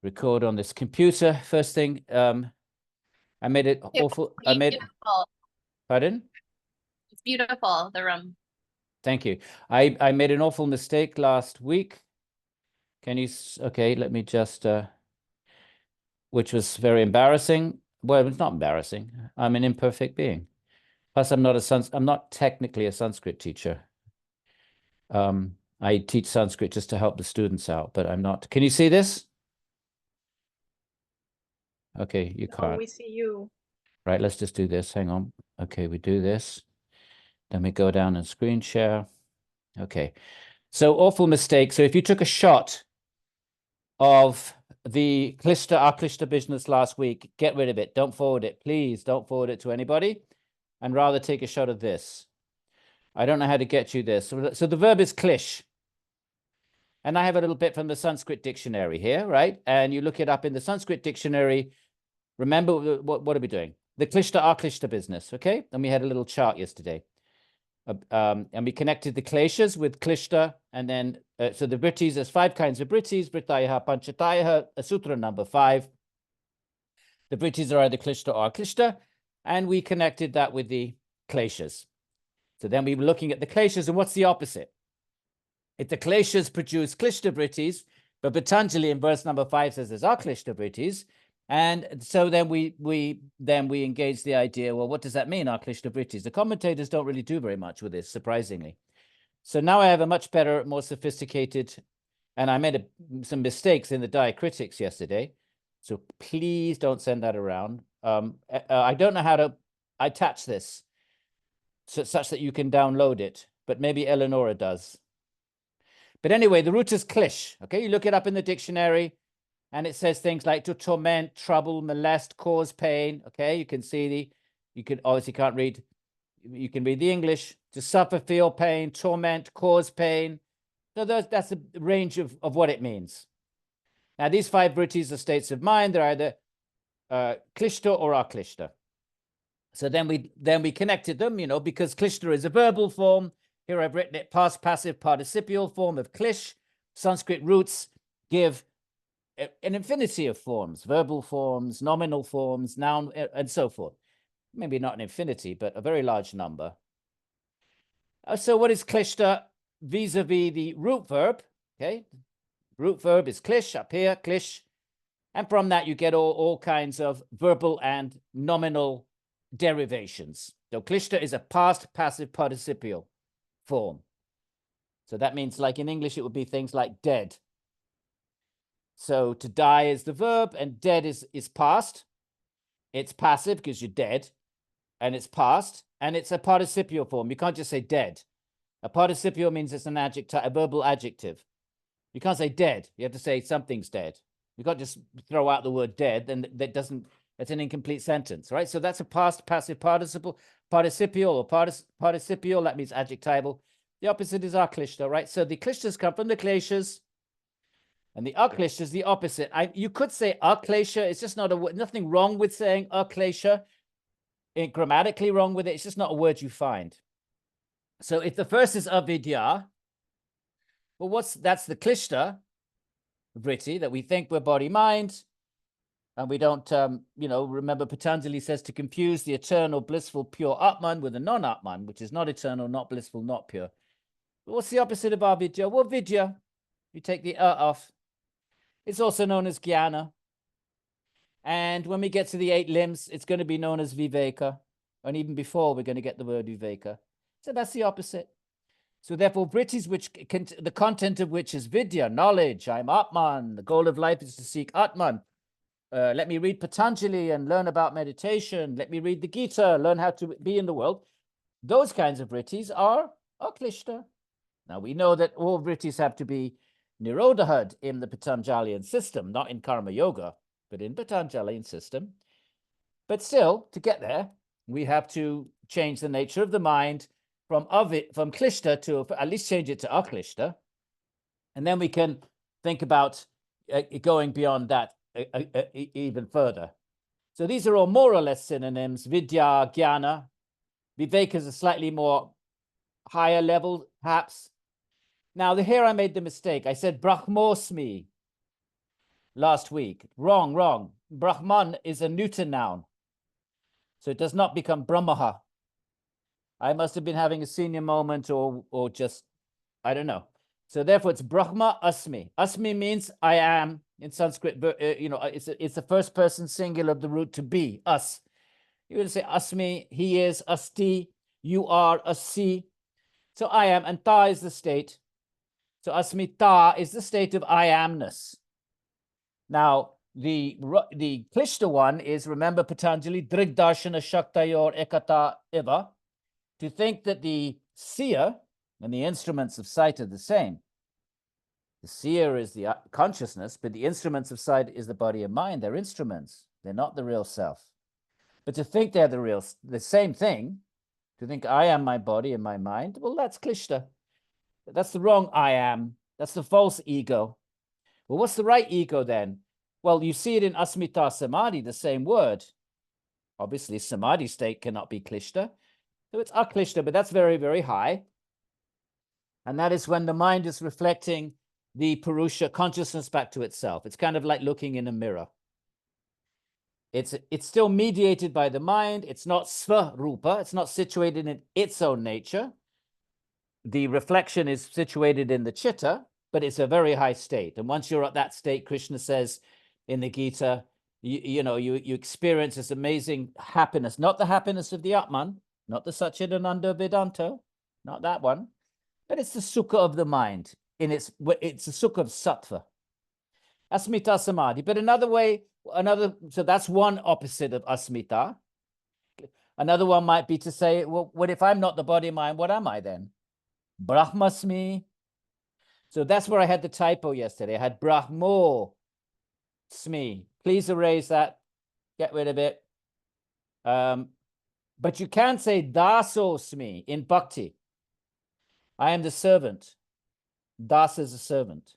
record on this computer. First thing, I made it awful. I made. Beautiful. Pardon? It's beautiful, the room. Thank you. I made an awful mistake last week. Can you? Okay, let me just. Which was very embarrassing. Well, it's not embarrassing. I'm an imperfect being. Plus, I'm not technically a Sanskrit teacher. I teach Sanskrit just to help the students out, but I'm not. Can you see this? Okay, you can't. Oh, we see you. Right, let's just do this. Hang on. Okay, we do this. Then we go down and screen share. Okay. So awful mistake. So if you took a shot of the our business last week, get rid of it. Don't forward it. Please don't forward it to anybody. And rather take a shot of this. I don't know how to get you this. So the verb is klish. And I have a little bit from the Sanskrit dictionary here, right? And you look it up in the Sanskrit dictionary. Remember, what are we doing? The klishta business, okay? And we had a little chart yesterday. And we connected the kleshas with klishta. And then, so the vrittis, there's 5 kinds of vrittis. Vrittayaha, panchatayaha, sutra number 5. The vrittis are either klishta or klishta. And we connected that with the kleshas. So then we were looking at the kleshas, and what's the opposite? If the kleshas produce klishta vrittis, but Patanjali in verse number 5 says there's aklishta vrittis, and so then we engage the idea, well, what does that mean, aklishta vrittis? The commentators don't really do very much with this, surprisingly. So now I have a much better, more sophisticated, and I made some mistakes in the diacritics yesterday, so please don't send that around. I don't know how to attach this such that you can download it, but maybe Eleonora does. But anyway, the root is klish, okay? You look it up in the dictionary, and it says things like to torment, trouble, molest, cause pain, okay? You can see you can obviously can't read, you can read the English, to suffer, feel pain, torment, cause pain. So that's the range of what it means. Now, these 5 vrittis are states of mind. They're either klishta or aklishta. So then we connected them, you know, because klishta is a verbal form. Here I've written it past passive participial form of klish. Sanskrit roots give an infinity of forms, verbal forms, nominal forms, noun, and so forth. Maybe not an infinity, but a very large number. So what is klishta vis-a-vis the root verb? Okay, root verb is klish up here, klish. And from that, you get all kinds of verbal and nominal derivations. So klishta is a past passive participial form. So that means, like in English, it would be things like dead. So to die is the verb, and dead is past. It's passive because you're dead, and it's past, and it's a participial form. You can't just say dead. A participial means it's an adjective, a verbal adjective. You can't say dead. You have to say something's dead. You can't just throw out the word dead, then it's an incomplete sentence, right? So that's a past passive participle, participial or participial, that means adjectival. The opposite is aklishta, right? So the klishtas come from the kleshas, and the aklishta is the opposite. You could say aklesha. It's just not nothing wrong with saying aklesha. Grammatically wrong with it. It's just not a word you find. So if the first is avidya, well, that's the klishta vritti that we think we're body mind, and we don't, remember Patanjali says to confuse the eternal, blissful, pure Atman with a non-Atman, which is not eternal, not blissful, not pure. But what's the opposite of avidya? Well, vidya, you take the off. It's also known as jnana. And when we get to the 8 limbs, it's going to be known as viveka. And even before, we're going to get the word viveka. So that's the opposite. So therefore, vrittis, the content of which is vidya, knowledge, I'm Atman, the goal of life is to seek Atman. Let me read Patanjali and learn about meditation. Let me read the Gita, learn how to be in the world. Those kinds of vrittis are aklishta. Now, we know that all vrittis have to be nirodhad in the Patanjalian system, not in karma yoga, but in Patanjalian system. But still, to get there, we have to change the nature of the mind from klishta to at least change it to aklishta. And then we can think about going beyond that even further. So these are all more or less synonyms. Vidya, jnana. Viveka is a slightly more higher level, perhaps. Now, here I made the mistake. I said brahmosmi. last week. Wrong, wrong. Brahman is a neuter noun. So it does not become Brahmaha. I must have been having a senior moment or just, I don't know. So therefore it's Brahma Asmi. Asmi means I am in Sanskrit, it's the first person singular of the root to be, us. You would say Asmi, he is, Asti, you are, Asi. So I am, and Ta is the state. So Asmita is the state of I amness. Now, the Klishta one is, remember Patanjali, Drigdarshana Shaktayor Ekata Iva, to think that the seer and the instruments of sight are the same. The seer is the consciousness, but the instruments of sight is the body and mind. They're instruments. They're not the real self. But to think they're the same thing, to think I am my body and my mind, well, that's Klishta. That's the wrong I am. That's the false ego. Well, what's the right ego then? Well, you see it in Asmita Samadhi, the same word. Obviously, Samadhi state cannot be Klishta. So it's Aklishta, but that's very, very high. And that is when the mind is reflecting the Purusha consciousness back to itself. It's kind of like looking in a mirror. It's still mediated by the mind. It's not Svarupa. It's not situated in its own nature. The reflection is situated in the chitta, but it's a very high state. And once you're at that state, Krishna says in the Gita, you experience this amazing happiness, not the happiness of the Atman, not the Satchidananda Vedanta, not that one, but it's the sukha of the mind. It's the sukha of sattva. Asmita Samadhi. But so that's one opposite of Asmita. Another one might be to say, well, what if I'm not the body and mind, what am I then? Brahmasmi. So that's where I had the typo yesterday. I had Brahmo Smi. Please erase that. Get rid of it. But you can say Daso Smi in Bhakti. I am the servant. Das is a servant.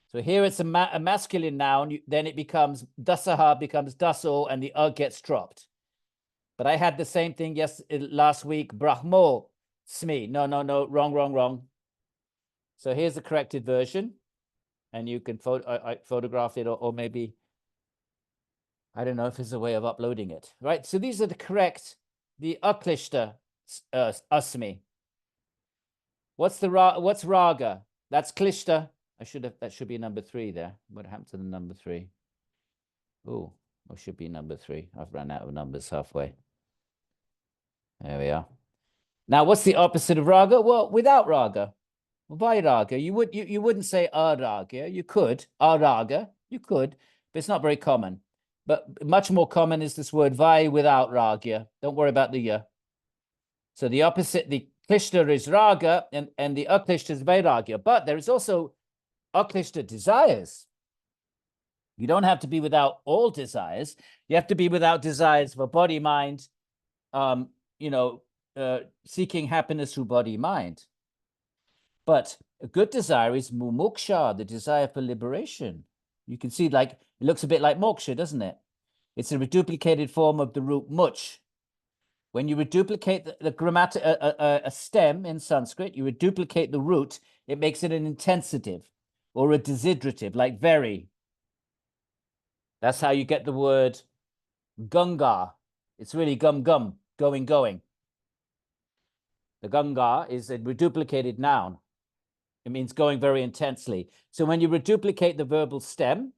So here it's a masculine noun. Then it becomes Dasaha, becomes Daso, and the gets dropped. But I had the same thing last week. Brahmo Smi. No, wrong. So here's the corrected version. And you can photograph it or maybe, I don't know if there's a way of uploading it. Right, so these are the Aklishta Asmi. What's Raga? That's Klishta. That should be number 3 there. What happened to the number 3? Oh, it should be number 3. I've run out of numbers halfway. There we are. Now, what's the opposite of Raga? Well, without Raga. Vairaga. You wouldn't say araga. You could. Araga. You could, but it's not very common. But much more common is this word vai without ragya. Don't worry about the ya. So the opposite, the klishta is raga, and the aklishta is vairagya. But there is also aklishta desires. You don't have to be without all desires. You have to be without desires for body, mind, seeking happiness through body, mind. But a good desire is mumuksha, the desire for liberation. You can see, it looks a bit like moksha, doesn't it? It's a reduplicated form of the root much. When you reduplicate a stem in Sanskrit, you reduplicate the root, it makes it an intensitive or a desiderative, like very. That's how you get the word Ganga. It's really gum, going. The Ganga is a reduplicated noun. It means going very intensely. So when you reduplicate the verbal stem,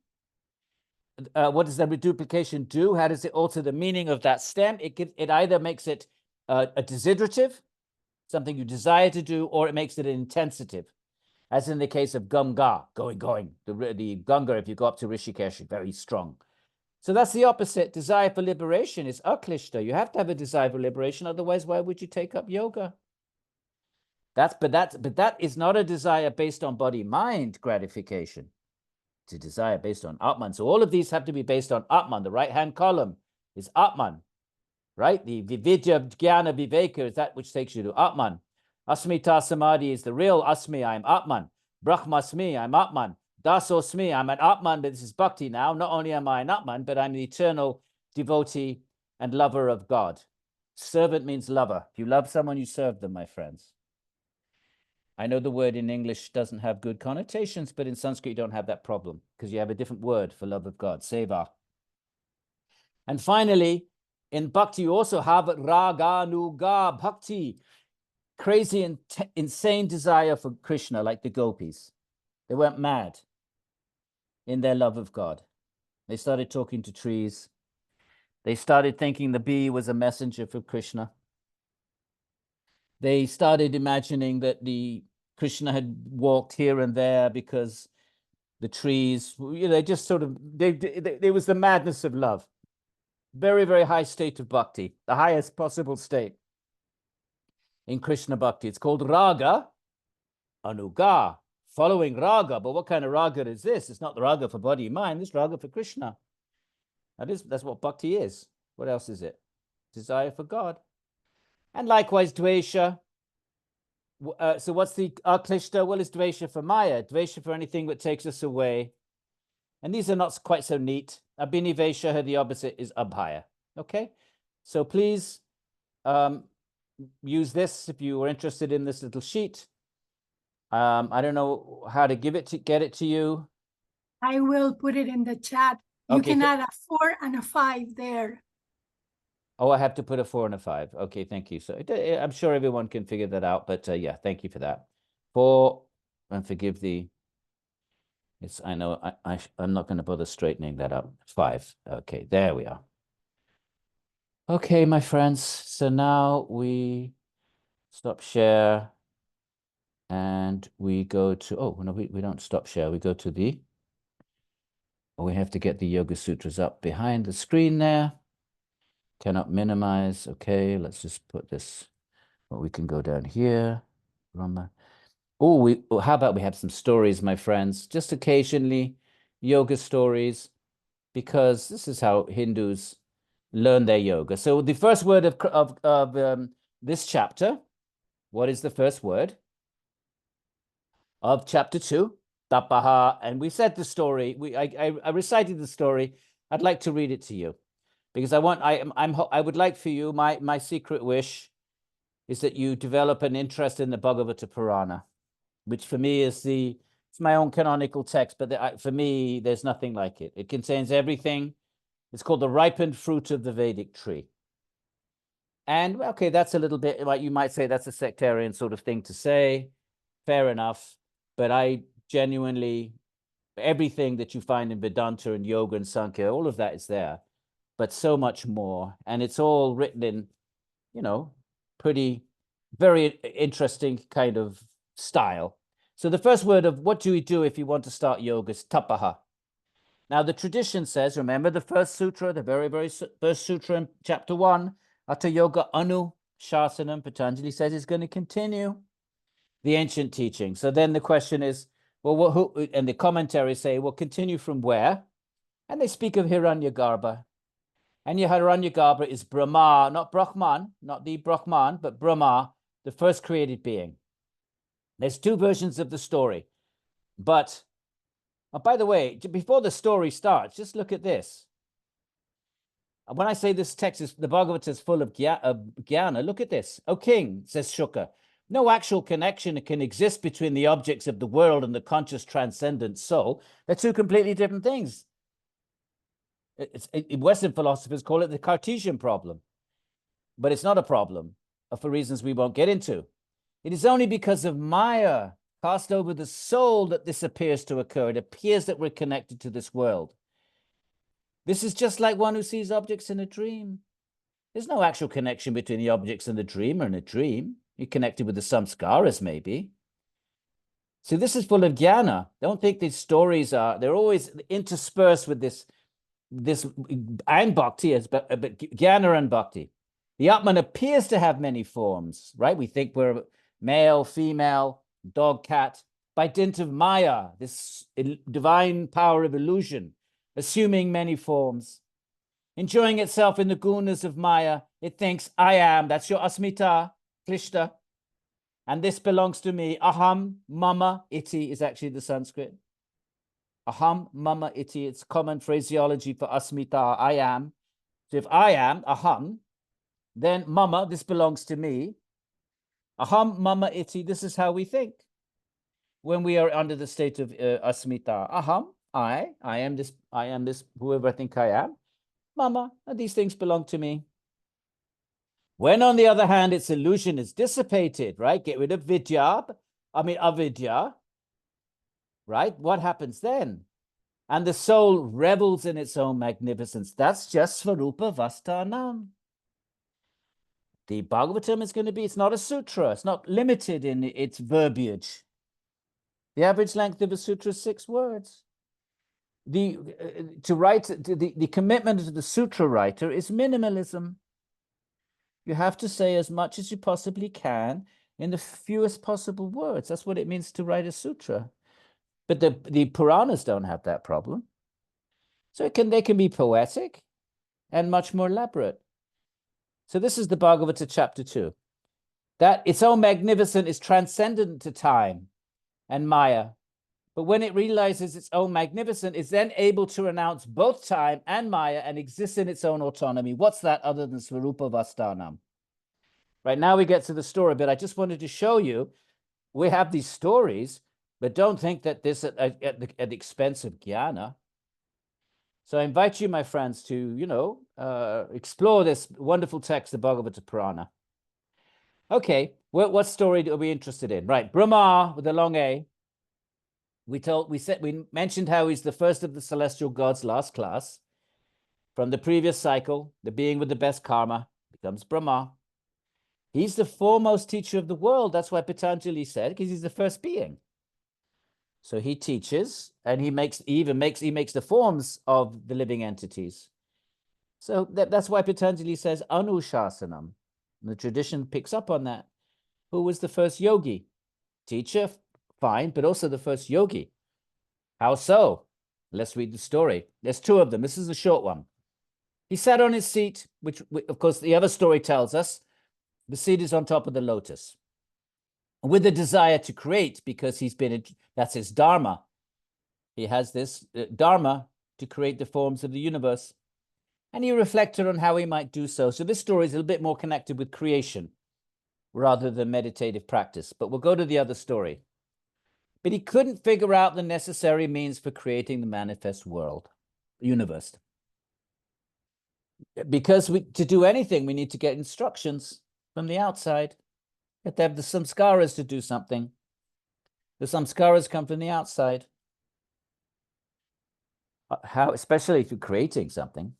what does the reduplication do? How does it alter the meaning of that stem? It either makes it a desiderative, something you desire to do, or it makes it an intensitive, as in the case of Ganga, going. The Ganga, if you go up to Rishikesh, is very strong. So that's the opposite. Desire for liberation is aklishta. You have to have a desire for liberation. Otherwise, why would you take up yoga? But that is not a desire based on body-mind gratification. It's a desire based on Atman. So all of these have to be based on Atman. The right-hand column is Atman, right? The Vividya Jnana Viveka is that which takes you to Atman. Asmita Samadhi is the real Asmi, I'm Atman. Brahmasmi, I'm Atman. Dasosmi, I'm an Atman, but this is Bhakti now. Not only am I an Atman, but I'm the eternal devotee and lover of God. Servant means lover. If you love someone, you serve them, my friends. I know the word in English doesn't have good connotations, but in Sanskrit, you don't have that problem because you have a different word for love of God, seva. And finally, in bhakti, you also have raganuga bhakti, crazy and insane desire for Krishna, like the gopis. They went mad in their love of God. They started talking to trees. They started thinking the bee was a messenger for Krishna. They started imagining that the Krishna had walked here and there because the trees, they just sort of, it was the madness of love. Very, very high state of bhakti, the highest possible state in Krishna bhakti. It's called raga anuga, following raga. But what kind of raga is this? It's not the raga for body and mind. It's raga for Krishna. That's what bhakti is. What else is it? Desire for God. And likewise, dvesha. So what's the aklishta? Well, it's dvesha for maya, dvesha for anything that takes us away. And these are not quite so neat. Abhinivesha, the opposite is abhaya. Okay? So please use this if you are interested in this little sheet. I don't know how to get it to you. I will put it in the chat. You Okay, can add a 4 and a 5 there. Oh, I have to put a 4 and a 5. Okay, thank you. So I'm sure everyone can figure that out, but yeah, thank you for that. 4, and forgive the, I know I'm not going to bother straightening that up. 5. Okay, there we are. Okay, my friends. So now we stop share and we go to, oh, no, we don't stop share. We go to the, we have to get the Yoga Sutras up behind the screen there. Cannot minimize. Okay, let's just put this. Well, we can go down here. Oh, how about we have some stories, my friends? Just occasionally, yoga stories, because this is how Hindus learn their yoga. So the first word of this chapter, what is the first word of chapter 2? Tapaha. And we said the story. I recited the story. I'd like to read it to you because I would like for you, my secret wish is that you develop an interest in the Bhagavata Purana, which for me is it's my own canonical text, but for me, there's nothing like it. It contains everything. It's called the ripened fruit of the Vedic tree. And okay, that's a little bit, like you might say that's a sectarian sort of thing to say. Fair enough. But I genuinely, everything that you find in Vedanta and Yoga and Sankhya, all of that is there, but so much more. And it's all written in, pretty, very interesting kind of style. So the first word of what do we do if you want to start yoga is tapaha. Now the tradition says, remember the first sutra, the very, very first sutra in chapter 1, Hatha Yoga Anu Shasanam, Patanjali says is going to continue the ancient teaching. So then the question is, well, who, and the commentaries say, well, continue from where? And they speak of Hiranyagarbha. And Hiranyagarbha is Brahma, not Brahman, not the Brahman, but Brahma, the first created being. There's 2 versions of the story. But, by the way, before the story starts, just look at this. When I say this text is, the Bhagavata is full of jnana, look at this. O king, says Shuka, no actual connection can exist between the objects of the world and the conscious transcendent soul. They're 2 completely different things. Western philosophers call it the Cartesian problem, but it's not a problem for reasons we won't get into. It is only because of Maya cast over the soul that this appears to occur. It appears that we're connected to this world. This is just like one who sees objects in a dream. There's no actual connection between the objects and the dreamer in a dream. You're connected with the samskaras, maybe. So this is full of jnana. Don't think these stories they're always interspersed with this and bhakti, but jnana and bhakti. The Atman appears to have many forms, right? We think we're male, female, dog, cat, by dint of Maya, this divine power of illusion, assuming many forms. Enjoying itself in the gunas of Maya, it thinks, I am, that's your asmita, klishta, and this belongs to me. Aham, mama, iti is actually the Sanskrit. Aham, mama, iti, it's common phraseology for asmita, I am. So if I am, aham, then mama, this belongs to me. Aham, mama, iti, this is how we think. when we are under the state of asmita. Aham, I am this, whoever I think I am. Mama, these things belong to me. When, on the other hand, its illusion is dissipated, right? Get rid of avidya, right? What happens then? And the soul revels in its own magnificence. That's just Svarupa Vastanam. The Bhagavatam is going to be, it's not a sutra. It's not limited in its verbiage. The average length of a sutra is 6 words. The commitment of the sutra writer is minimalism. You have to say as much as you possibly can in the fewest possible words. That's what it means to write a sutra. But the Puranas don't have that problem. So they can be poetic and much more elaborate. So this is the Bhagavata chapter 2. That its own magnificence is transcendent to time and Maya. But when it realizes its own magnificence, it's then able to renounce both time and Maya and exists in its own autonomy. What's that other than Svarupa Vastanam? Right, now we get to the story, but I just wanted to show you, we have these stories, but don't think that this at the expense of jnana. So I invite you, my friends, to, explore this wonderful text, the Bhagavata Purana. Okay, what story are we interested in? Right, Brahma with a long A. We mentioned how he's the first of the celestial gods last class. From the previous cycle, the being with the best karma becomes Brahma. He's the foremost teacher of the world. That's why Patanjali said, because he's the first being. So he teaches, and he makes the forms of the living entities. So that's why Patanjali says Anushasanam. The tradition picks up on that. Who was the first yogi? Teacher, fine, but also the first yogi. How so? Let's read the story. There's 2 of them. This is a short one. He sat on his seat, which of course the other story tells us, the seat is on top of the lotus. With a desire to create, because that's his dharma. He has this dharma to create the forms of the universe. And he reflected on how he might do so. So this story is a little bit more connected with creation rather than meditative practice. But we'll go to the other story. But he couldn't figure out the necessary means for creating the manifest world, universe. Because to do anything, we need to get instructions from the outside. You have to have the samskaras to do something. The samskaras come from the outside. How, especially if you're creating something.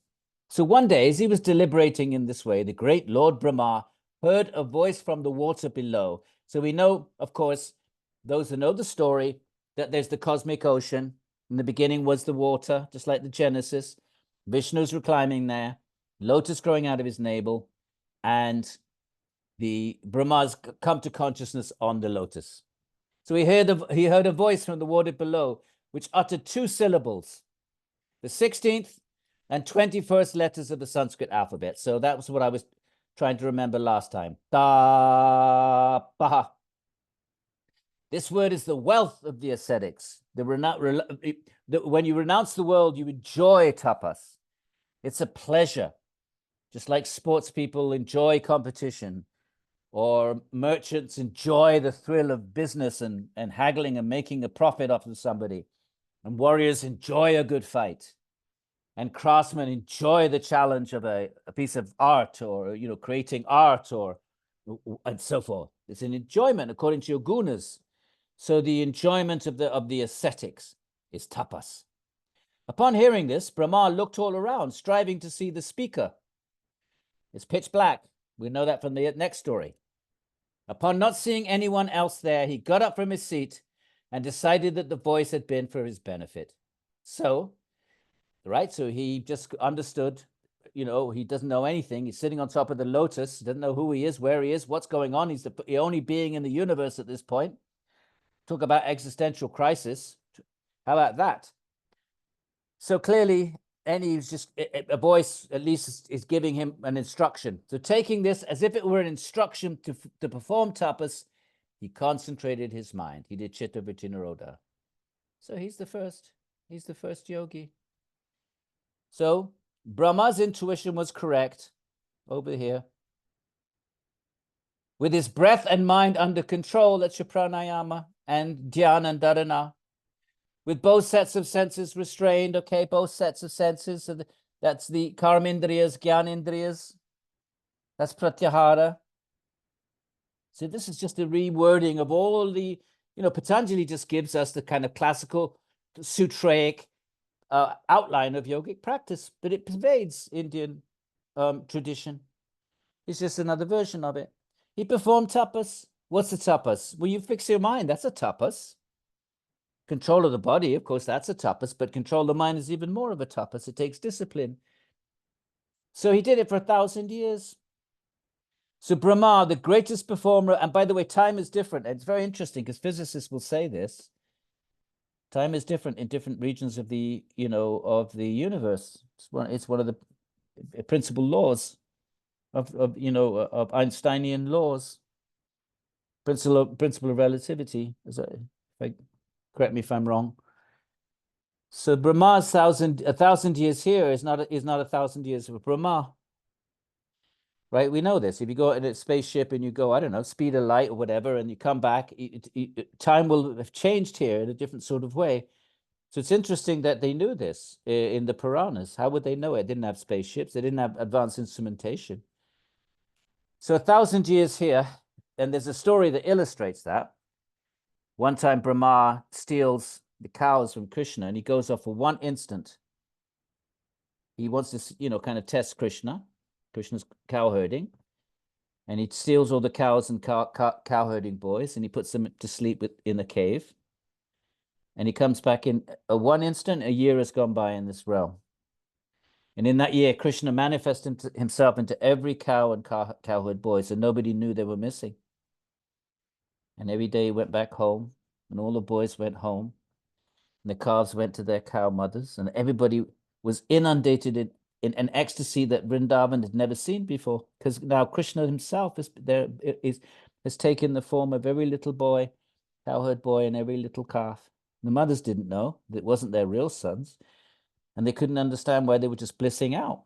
So one day, as he was deliberating in this way, the great Lord Brahma heard a voice from the water below. So we know, of course, those who know the story, that there's the cosmic ocean. In the beginning was the water, just like the Genesis. Vishnu's reclining there, lotus growing out of his navel, and the Brahma's come to consciousness on the lotus. So he heard a voice from the water below, which uttered 2 syllables, the 16th and 21st letters of the Sanskrit alphabet. So that was what I was trying to remember last time. Tapaha. This word is the wealth of the ascetics. When you renounce the world, you enjoy tapas. It's a pleasure. Just like sports people enjoy competition, or merchants enjoy the thrill of business and haggling and making a profit off of somebody. And warriors enjoy a good fight. And craftsmen enjoy the challenge of a piece of art, or creating art, and so forth. It's an enjoyment according to your gunas. So the enjoyment of the ascetics is tapas. Upon hearing this, Brahma looked all around, striving to see the speaker. It's pitch black. We know that from the next story. Upon not seeing anyone else there, he got up from his seat and decided that the voice had been for his benefit. So he just understood, he doesn't know anything. He's sitting on top of the lotus, doesn't know who he is, where he is, what's going on. He's the only being in the universe at this point. Talk about existential crisis. How about that? So clearly, he's just a voice, at least, is giving him an instruction. So taking this as if it were an instruction to perform tapas, he concentrated his mind. He did chitta vritti nirodha. So he's the first yogi. So Brahma's intuition was correct over here. With his breath and mind under control, that's your pranayama, and dhyana and dharana, with both sets of senses restrained, okay, both sets of senses. So that's the karmindriyas, jnanindriyas. That's pratyahara. So this is just a rewording of all the, Patanjali just gives us the kind of classical sutraic outline of yogic practice, but it pervades Indian tradition. It's just another version of it. He performed tapas. What's a tapas? Well, you fix your mind. That's a tapas. Control of the body, of course, that's a tapas, but control of the mind is even more of a tapas. It takes discipline. So he did it for 1,000 years. So Brahma, the greatest performer, and by the way, time is different. It's very interesting because physicists will say this. Time is different in different regions of the, of the universe. It's one of the principal laws of Einsteinian laws. Principle of relativity. Correct me if I'm wrong. So Brahma's 1,000 years here is not 1,000 years of Brahma. Right? We know this. If you go in a spaceship and you go, I don't know, speed of light or whatever, and you come back, time will have changed here in a different sort of way. So it's interesting that they knew this in the Puranas. How would they know it? They didn't have spaceships. They didn't have advanced instrumentation. So 1,000 years here, and there's a story that illustrates that. One time Brahma steals the cows from Krishna, and he goes off for one instant. He wants to, kind of test Krishna's cow herding, and he steals all the cows and cow herding boys, and he puts them to sleep in a cave. And he comes back in one instant. A year has gone by in this realm, and in that year, Krishna manifested himself into every cow and cow herd boy, so nobody knew they were missing. And every day he went back home, and all the boys went home, and the calves went to their cow mothers, and everybody was inundated in an ecstasy that Vrindavan had never seen before, because now Krishna himself has taken the form of every little boy, cowherd boy, and every little calf. The mothers didn't know that it wasn't their real sons, and they couldn't understand why they were just blissing out,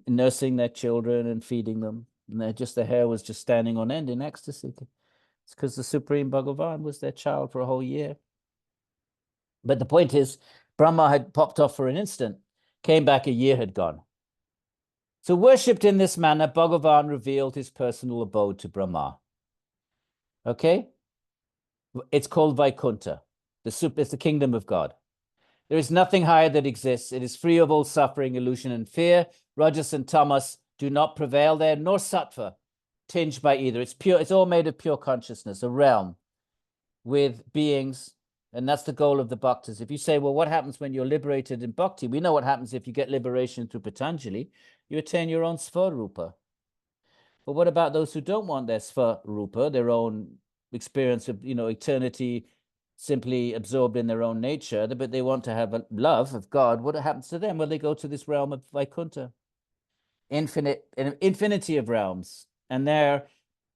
nursing their children and feeding them, and their hair was just standing on end in ecstasy. It's because the Supreme Bhagavan was their child for a whole year. But the point is, Brahma had popped off for an instant, came back, a year had gone. So worshipped in this manner, Bhagavan revealed his personal abode to Brahma. Okay? It's called Vaikuntha. It's the kingdom of God. There is nothing higher that exists. It is free of all suffering, illusion, and fear. Rajas and tamas do not prevail there, nor sattva, tinged by either. It's pure. It's all made of pure consciousness, a realm with beings. And that's the goal of the bhaktas. If you say, well, what happens when you're liberated in bhakti? We know what happens if you get liberation through Patanjali. You attain your own svarupa. But what about those who don't want their svarupa, their own experience of, eternity simply absorbed in their own nature, but they want to have a love of God? What happens to them? Well, they go to this realm of Vaikuntha, infinity of realms. And there,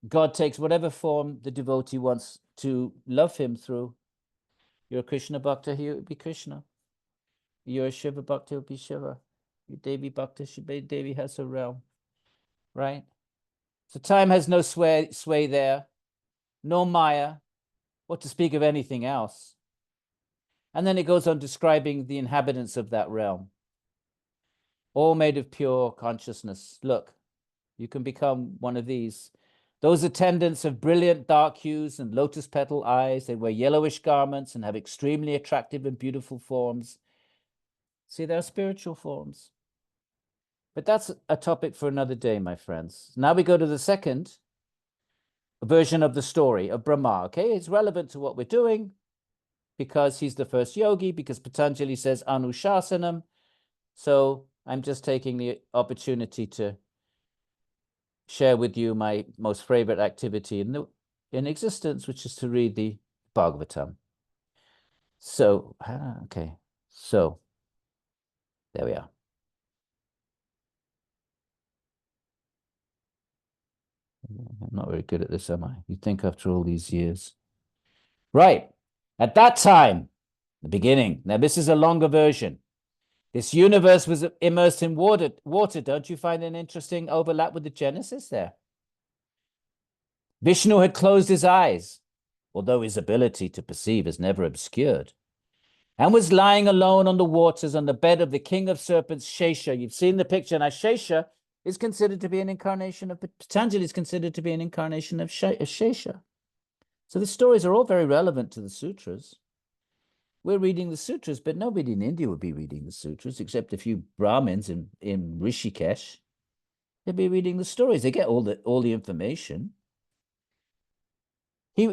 God takes whatever form the devotee wants to love him through. You're a Krishna Bhakta, he would be Krishna. You're a Shiva Bhakta, he would be Shiva. You're Devi Bhakta, Devi has her realm, right? So time has no sway there, no Maya, what to speak of anything else. And then it goes on describing the inhabitants of that realm, all made of pure consciousness. Look, you can become one of these. Those attendants of brilliant dark hues and lotus petal eyes, they wear yellowish garments and have extremely attractive and beautiful forms. See, they're spiritual forms. But that's a topic for another day, my friends. Now we go to the second version of the story of Brahma, okay? It's relevant to what we're doing because he's the first yogi, because Patanjali says Anushasanam. So I'm just taking the opportunity to share with you my most favorite activity in existence, which is to read the Bhagavatam. So, okay. So, there we are. I'm not very good at this, am I? You'd think after all these years. Right. At that time, the beginning. Now, this is a longer version. This universe was immersed in water. Don't you find an interesting overlap with the Genesis there? Vishnu had closed his eyes. although his ability to perceive is never obscured, and was lying alone on the waters on the bed of the king of serpents, Shesha. You've seen the picture. Now, Shesha is considered to be an incarnation of, Patanjali is considered to be an incarnation of Shesha. So the stories are all very relevant to the sutras. We're reading the sutras, but nobody in India would be reading the sutras, except a few Brahmins in Rishikesh. They'd be reading the stories. They get all the information.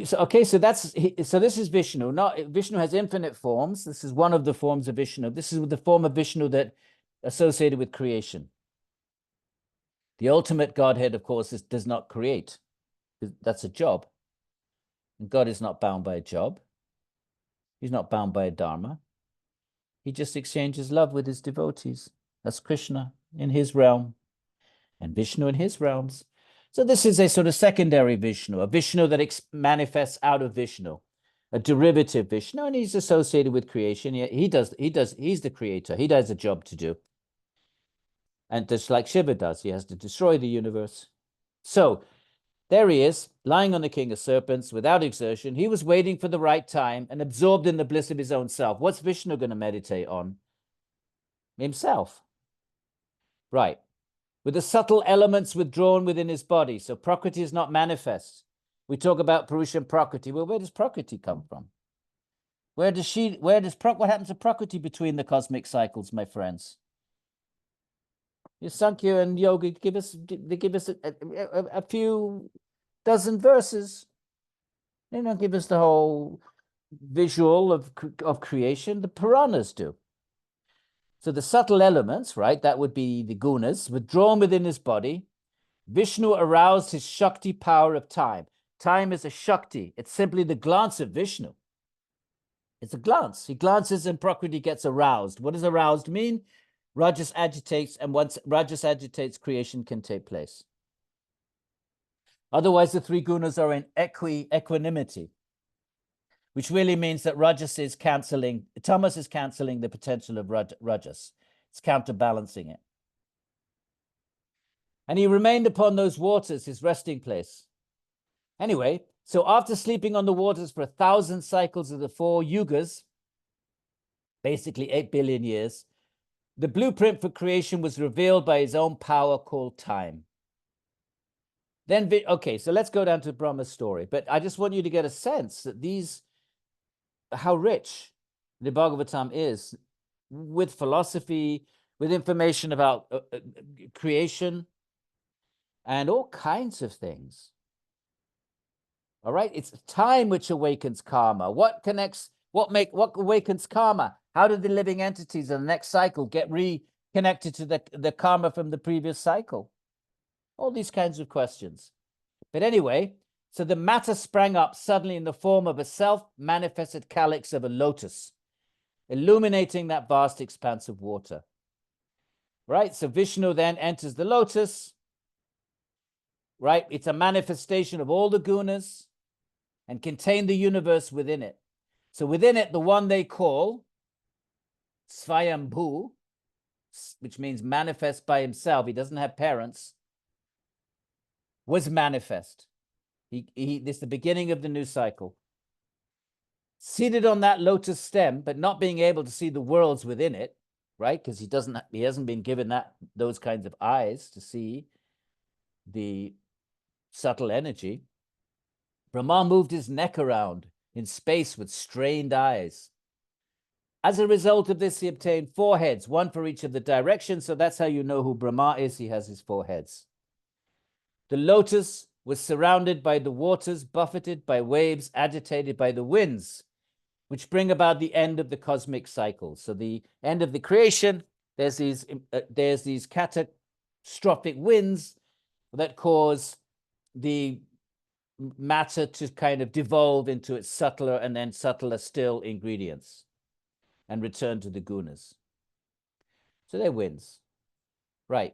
So this is Vishnu. Vishnu has infinite forms. This is one of the forms of Vishnu. This is the form of Vishnu that associated with creation. The ultimate Godhead, of course, does not create. That's a job. And God is not bound by a job. He's not bound by a dharma. He just exchanges love with his devotees. That's Krishna in his realm and Vishnu in his realms. So this is a sort of secondary Vishnu, a Vishnu that manifests out of Vishnu, a derivative Vishnu, and he's associated with creation. He's the creator. He does a job to do. And just like Shiva does, he has to destroy the universe. So there he is, lying on the king of serpents without exertion. He was waiting for the right time and absorbed in the bliss of his own self. What's Vishnu going to meditate on? Himself. Right. With the subtle elements withdrawn within his body. So Prakriti is not manifest. We talk about Purusha and Prakriti. Well, where does Prakriti come from? What happens to Prakriti between the cosmic cycles, my friends? Sankhya and Yoga give us a few dozen verses. They don't give us the whole visual of creation. The Puranas do. So the subtle elements, right, that would be the gunas, withdrawn within his body. Vishnu aroused his Shakti power of time. Time is a Shakti. It's simply the glance of Vishnu. It's a glance. He glances and Prakriti gets aroused. What does aroused mean? Rajas agitates, and once Rajas agitates, creation can take place. Otherwise, the three gunas are in equanimity, which really means that Rajas is cancelling, Tamas is cancelling the potential of Rajas. It's counterbalancing it. And he remained upon those waters, his resting place. Anyway, so after sleeping on the waters for 1,000 cycles of the 4 yugas, basically 8 billion years, the blueprint for creation was revealed by his own power called time. Then, okay, so let's go down to Brahma's story. But I just want you to get a sense that how rich the Bhagavatam is with philosophy, with information about creation, and all kinds of things. All right, it's time which awakens karma. What awakens karma? How do the living entities in the next cycle get reconnected to the karma from the previous cycle? All these kinds of questions. But anyway, so the matter sprang up suddenly in the form of a self-manifested calyx of a lotus, illuminating that vast expanse of water. Right, so Vishnu then enters the lotus. Right, it's a manifestation of all the gunas and contain the universe within it. So within it, the one they call Svayambhu, which means manifest by himself, he doesn't have parents, was manifest. This is the beginning of the new cycle. Seated on that lotus stem, but not being able to see the worlds within it, right? Because he hasn't been given those kinds of eyes to see the subtle energy. Brahma moved his neck around in space with strained eyes. As a result of this, he obtained 4 heads, one for each of the directions. So that's how you know who Brahma is. He has his 4 heads. The lotus was surrounded by the waters, buffeted by waves, agitated by the winds, which bring about the end of the cosmic cycle. So the end of the creation, there's these catastrophic winds that cause the matter to kind of devolve into its subtler and then subtler still ingredients and return to the gunas. So they're winds. Right.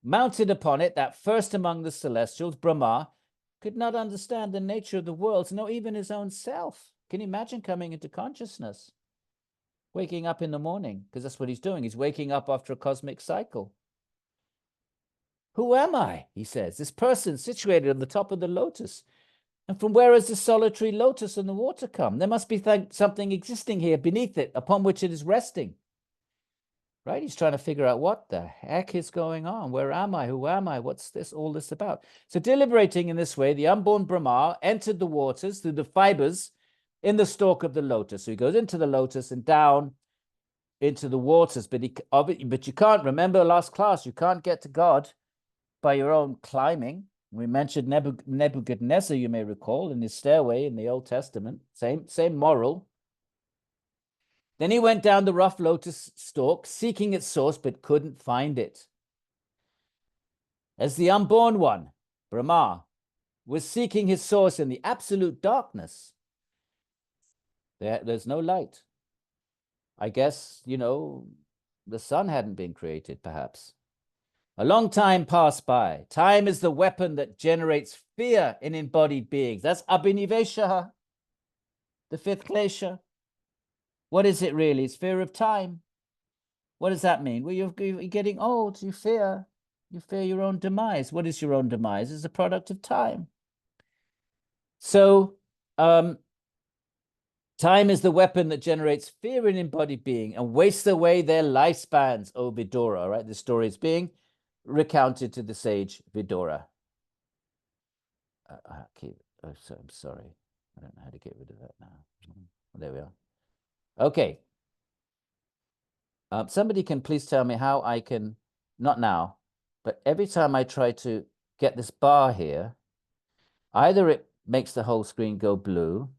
Mounted upon it, that first among the celestials, Brahma, could not understand the nature of the worlds, nor even his own self. Can you imagine coming into consciousness? Waking up in the morning, because that's what he's doing. He's waking up after a cosmic cycle. Who am I? He says. This person situated on the top of the lotus. And from where has the solitary lotus and the water come? There must be something existing here beneath it, upon which it is resting. Right? He's trying to figure out what the heck is going on. Where am I? Who am I? What's all this about? So deliberating in this way, the unborn Brahma entered the waters through the fibers in the stalk of the lotus. So he goes into the lotus and down into the waters. But you can't, remember last class, you can't get to God by your own climbing. We mentioned Nebuchadnezzar, you may recall, in his stairway in the Old Testament. Same moral. Then he went down the rough lotus stalk, seeking its source, but couldn't find it. As the unborn one, Brahma, was seeking his source in the absolute darkness, there's no light. I guess, the sun hadn't been created, perhaps. A long time passed by. Time is the weapon that generates fear in embodied beings. That's Abhinivesha, the fifth klesha. What is it really? It's fear of time. What does that mean? Well, you're getting old. You fear your own demise. What is your own demise? It's a product of time. So, time is the weapon that generates fear in embodied being and wastes away their lifespans, O Vidura. Right? The story is being recounted to the sage Vidura. I'm sorry. I don't know how to get rid of that now. There we are. Okay. Somebody can please tell me how I can, not now, but every time I try to get this bar here, either it makes the whole screen go blue,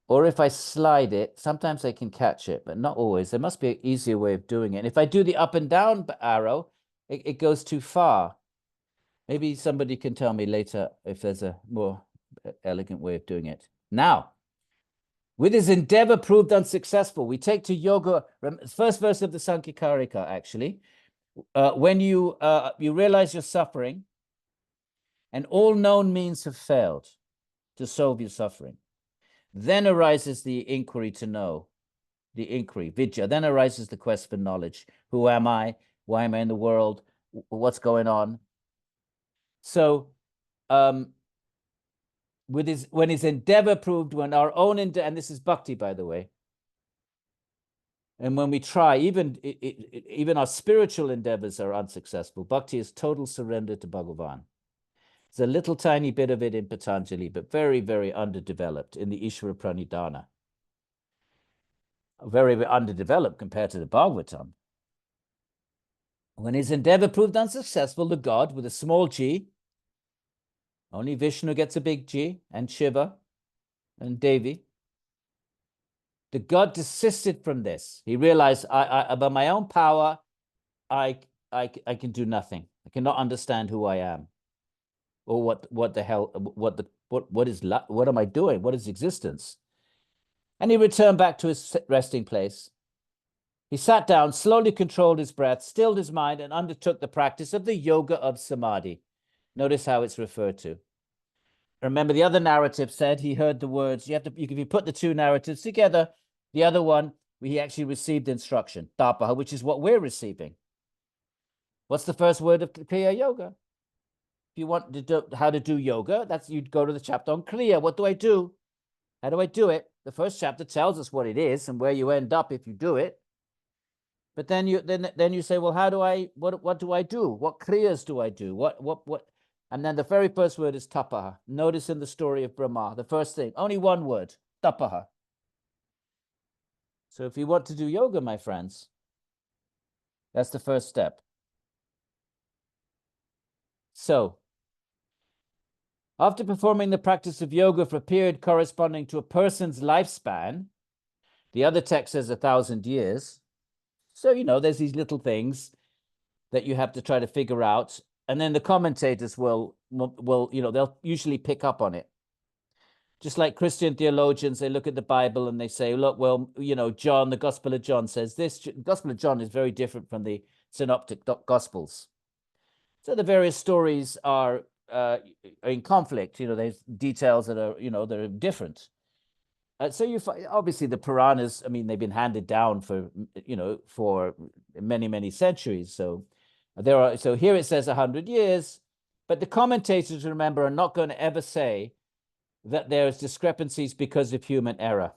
or if I slide it, sometimes I can catch it, but not always. There must be an easier way of doing it. And if I do the up and down arrow, it goes too far. Maybe somebody can tell me later if there's a more elegant way of doing it. Now, with his endeavor proved unsuccessful, we take to yoga, first verse of the Sankhyakarika, actually. When you realize you're suffering, and all known means have failed to solve your suffering, then arises the inquiry to know, the inquiry, vidya. Then arises the quest for knowledge. Who am I? Why am I in the world? What's going on? So, when his endeavor proved, when our own and this is bhakti, by the way, and when we try, even our spiritual endeavors are unsuccessful. Bhakti is total surrender to Bhagavan. There's a little tiny bit of it in Patanjali, but very, very underdeveloped in the Ishvara Pranidhana. Very, very underdeveloped compared to the Bhagavatam. When his endeavor proved unsuccessful, the god with a small g, only Vishnu gets a big G, and Shiva, and Devi. The god desisted from this. He realized, by my own power, I can do nothing. I cannot understand who I am, or what the hell, what am I doing? What is existence? And he returned back to his resting place. He sat down, slowly controlled his breath, stilled his mind, and undertook the practice of the yoga of samadhi. Notice how it's referred to. Remember, the other narrative said he heard the words. If you put the two narratives together, the other one, he actually received instruction, tapaha, which is what we're receiving. What's the first word of Kriya Yoga? If you want to do how to do yoga, you'd go to the chapter on Kriya. What do I do? How do I do it? The first chapter tells us what it is and where you end up if you do it. But then you say, well, what do I do? What kriyas do I do? What? And then the very first word is tapaha. Notice in the story of Brahma, the first thing, only one word, tapaha. So if you want to do yoga, my friends, that's the first step. So, after performing the practice of yoga for a period corresponding to a person's lifespan, the other text says 1,000 years. So, there's these little things that you have to try to figure out. And then the commentators will they'll usually pick up on it. Just like Christian theologians, they look at the Bible and they say, look, well, John, the Gospel of John says this. The Gospel of John is very different from the synoptic Gospels. So the various stories are in conflict. There's details that are, that are different. So you find, obviously, the Puranas, they've been handed down for many, many centuries. So here it says 100 years, but the commentators, remember, are not going to ever say, that there is discrepancies because of human error,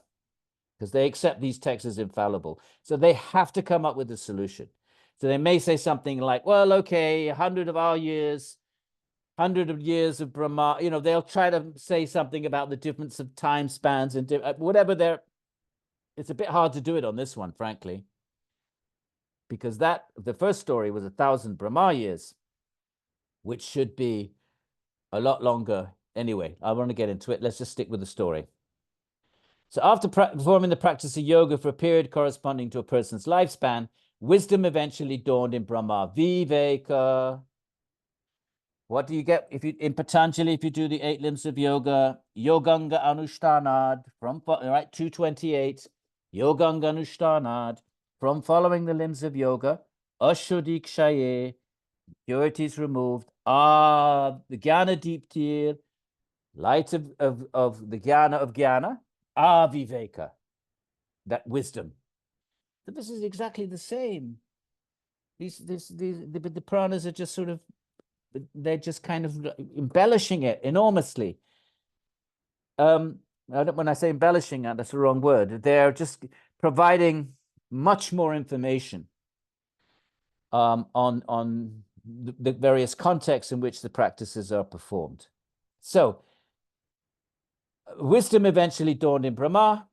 because they accept these texts as infallible. So they have to come up with a solution. So they may say something like, well, okay, 100 of our years, 100 of years of Brahma, you know, they'll try to say something about the difference of time spans and whatever they're, it's a bit hard to do it on this one, frankly, because the first story was 1,000 Brahma years, which should be a lot longer. Anyway, I want to get into it. Let's just stick with the story. So after performing the practice of yoga for a period corresponding to a person's lifespan, wisdom eventually dawned in Brahma. Viveka. What do you get if you in Patanjali, if you do the 8 limbs of yoga? Yoganga Anushtanad, from, right, 228. Yoganga Anushtanad, from following the limbs of yoga. Ashuddhi Kshaye, purities removed. The Jnana Deeptir, light of the Jnana of Jnana. Viveka, that wisdom. But this is exactly the same. The Puranas are just sort of, they're just kind of embellishing it enormously. When I say embellishing, that's the wrong word. They're just providing much more information on the various contexts in which the practices are performed. So, wisdom eventually dawned in Brahma.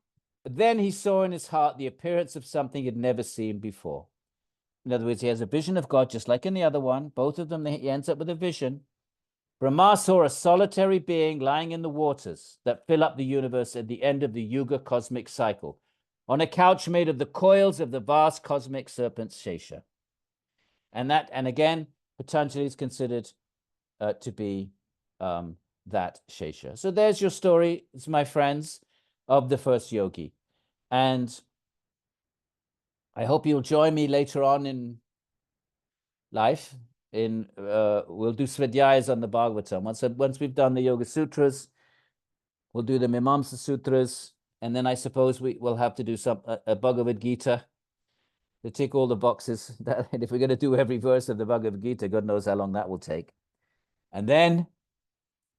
Then he saw in his heart the appearance of something he'd never seen before. In other words, he has a vision of God, just like in the other one. Both of them, he ends up with a vision. Brahma saw a solitary being lying in the waters that fill up the universe at the end of the Yuga cosmic cycle, on a couch made of the coils of the vast cosmic serpent Shesha. And again, Patanjali is considered to be that Shesha. So there's your story, my friends, of the first yogi. And I hope you'll join me later on in life. We'll do Svadhyayas on the Bhagavatam. Once we've done the Yoga Sutras, we'll do the Mimamsa Sutras, and then I suppose we'll have to do a Bhagavad Gita to tick all the boxes. And if we're going to do every verse of the Bhagavad Gita, God knows how long that will take. And then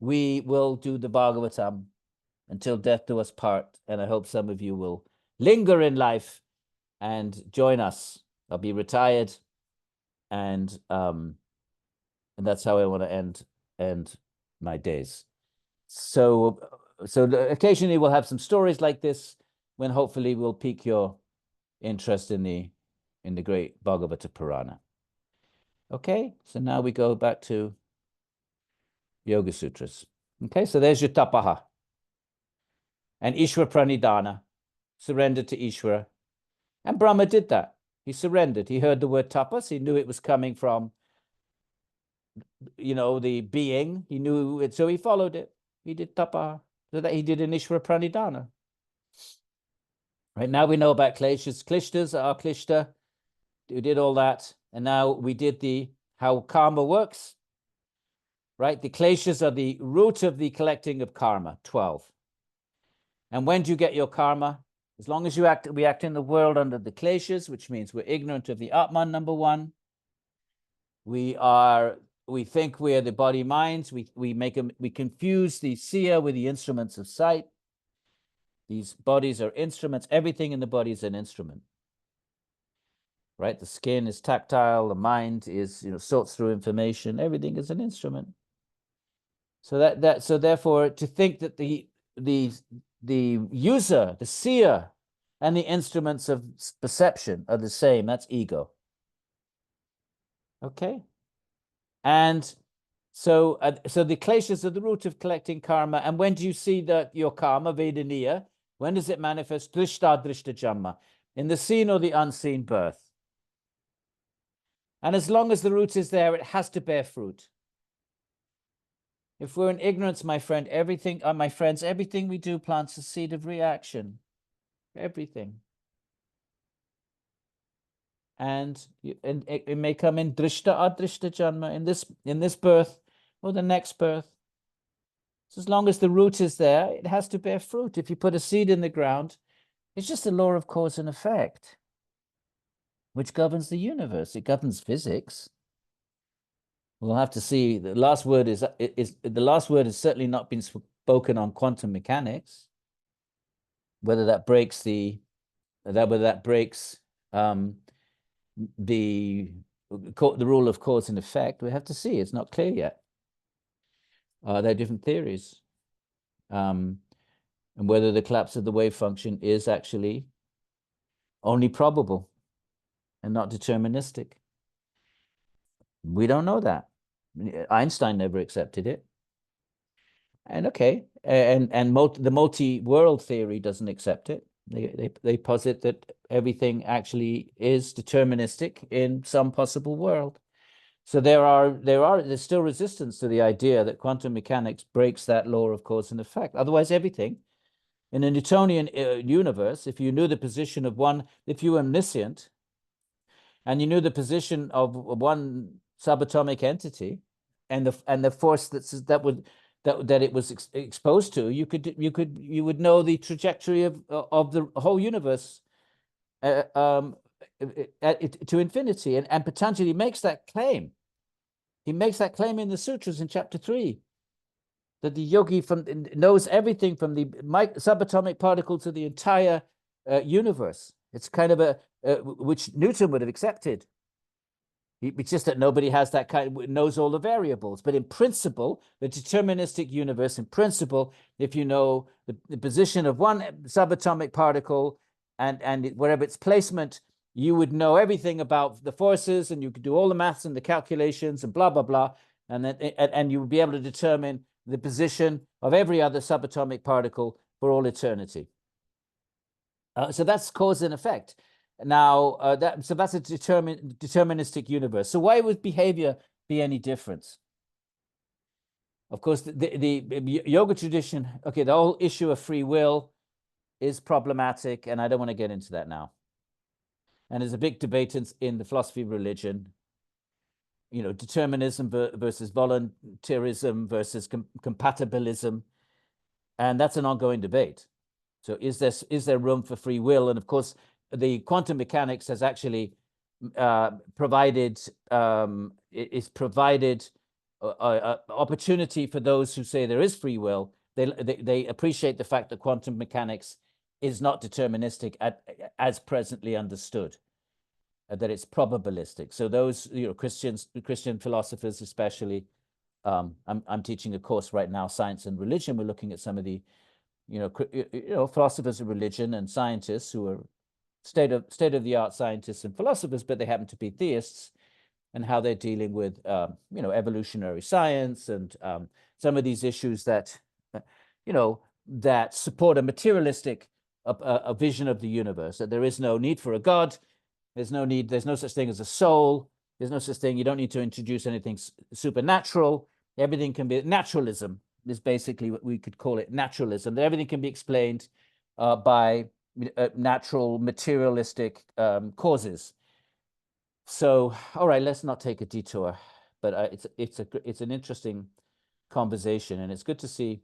we will do the Bhagavatam until death do us part. And I hope some of you will linger in life and join us. I'll be retired, and that's how I want to end my days. So occasionally we'll have some stories like this, when hopefully we'll pique your interest in the great Bhagavata Purana. Okay, so now we go back to Yoga Sutras. Okay, so there's your tapaha. And Ishwar Pranidhana, surrender to Ishwara. And Brahma did that. He surrendered. He heard the word tapas. He knew it was coming from, the being. He knew it, so he followed it. He did tapaha. So that he did an Ishwara Pranidhana. Right now we know about kleshas. Klishtas are klishta. We did all that. And now we did how karma works. Right? The kleshas are the root of the collecting of karma, 12. And when do you get your karma? As long as we act in the world under the kleshas, which means we're ignorant of the Atman, number one. We think we are the body minds. We confuse the seer with the instruments of sight. These bodies are instruments. Everything in the body is an instrument. Right? The skin is tactile. The mind is, sorts through information. Everything is an instrument. So therefore, to think that the user, the seer, and the instruments of perception are the same, that's ego. Okay? And so the kleshas are the root of collecting karma. And when do you see your karma, Vedaniya? When does it manifest? Drishta drishta janma. In the seen or the unseen birth. And as long as the root is there, it has to bear fruit. If we're in ignorance, my friends, everything we do plants a seed of reaction. Everything. And it may come in drishta adrishta janma, in this birth or the next birth. So as long as the root is there, it has to bear fruit. If you put a seed in the ground, it's just a law of cause and effect, which governs the universe. It governs physics. We'll have to see. The last word has certainly not been spoken on quantum mechanics, whether that breaks the rule of cause and effect, we have to see. It's not clear yet. There are different theories. And whether the collapse of the wave function is actually only probable and not deterministic. We don't know that. Einstein never accepted it. And okay, and the multi-world theory doesn't accept it. They posit that everything actually is deterministic in some possible world. So there's still resistance to the idea that quantum mechanics breaks that law of cause and effect. Otherwise, everything in a Newtonian universe, if you knew the position of one, if you were omniscient, and you knew the position of one subatomic entity, and the force that it was exposed to, you would know the trajectory of the whole universe to infinity. And Patanjali makes that claim. He makes that claim in the Sutras in chapter 3, that the yogi knows everything from the subatomic particle to the entire universe. It's kind of which Newton would have accepted. It's just that nobody has that knows all the variables. But in principle, the deterministic universe, in principle, if you know the position of one subatomic particle and wherever its placement, you would know everything about the forces, and you could do all the maths and the calculations and blah, blah, blah. And you would be able to determine the position of every other subatomic particle for all eternity. So that's cause and effect. Now, that's a deterministic universe. So why would behavior be any different? Of course, the yoga tradition, okay, the whole issue of free will is problematic, and I don't want to get into that now. And there's a big debate in the philosophy of religion, determinism versus voluntarism versus compatibilism, and that's an ongoing debate. So is there room for free will? And of course, the quantum mechanics has actually provided opportunity for those who say there is free will. They appreciate the fact that quantum mechanics is not deterministic as presently understood, that it's probabilistic. So those Christian philosophers especially, I'm teaching a course right now, Science and Religion. We're looking at some of the philosophers of religion and scientists who are state-of-the-art scientists and philosophers, but they happen to be theists, and how they're dealing with evolutionary science and some of these issues that that support a materialistic a vision of the universe, that there is no need for a god, there's no such thing as a soul, there's no such thing, you don't need to introduce anything supernatural, everything can be naturalism. Is basically what we could call it, naturalism. That everything can be explained by natural materialistic causes. So, all right, let's not take a detour, but it's an interesting conversation, and it's good to see,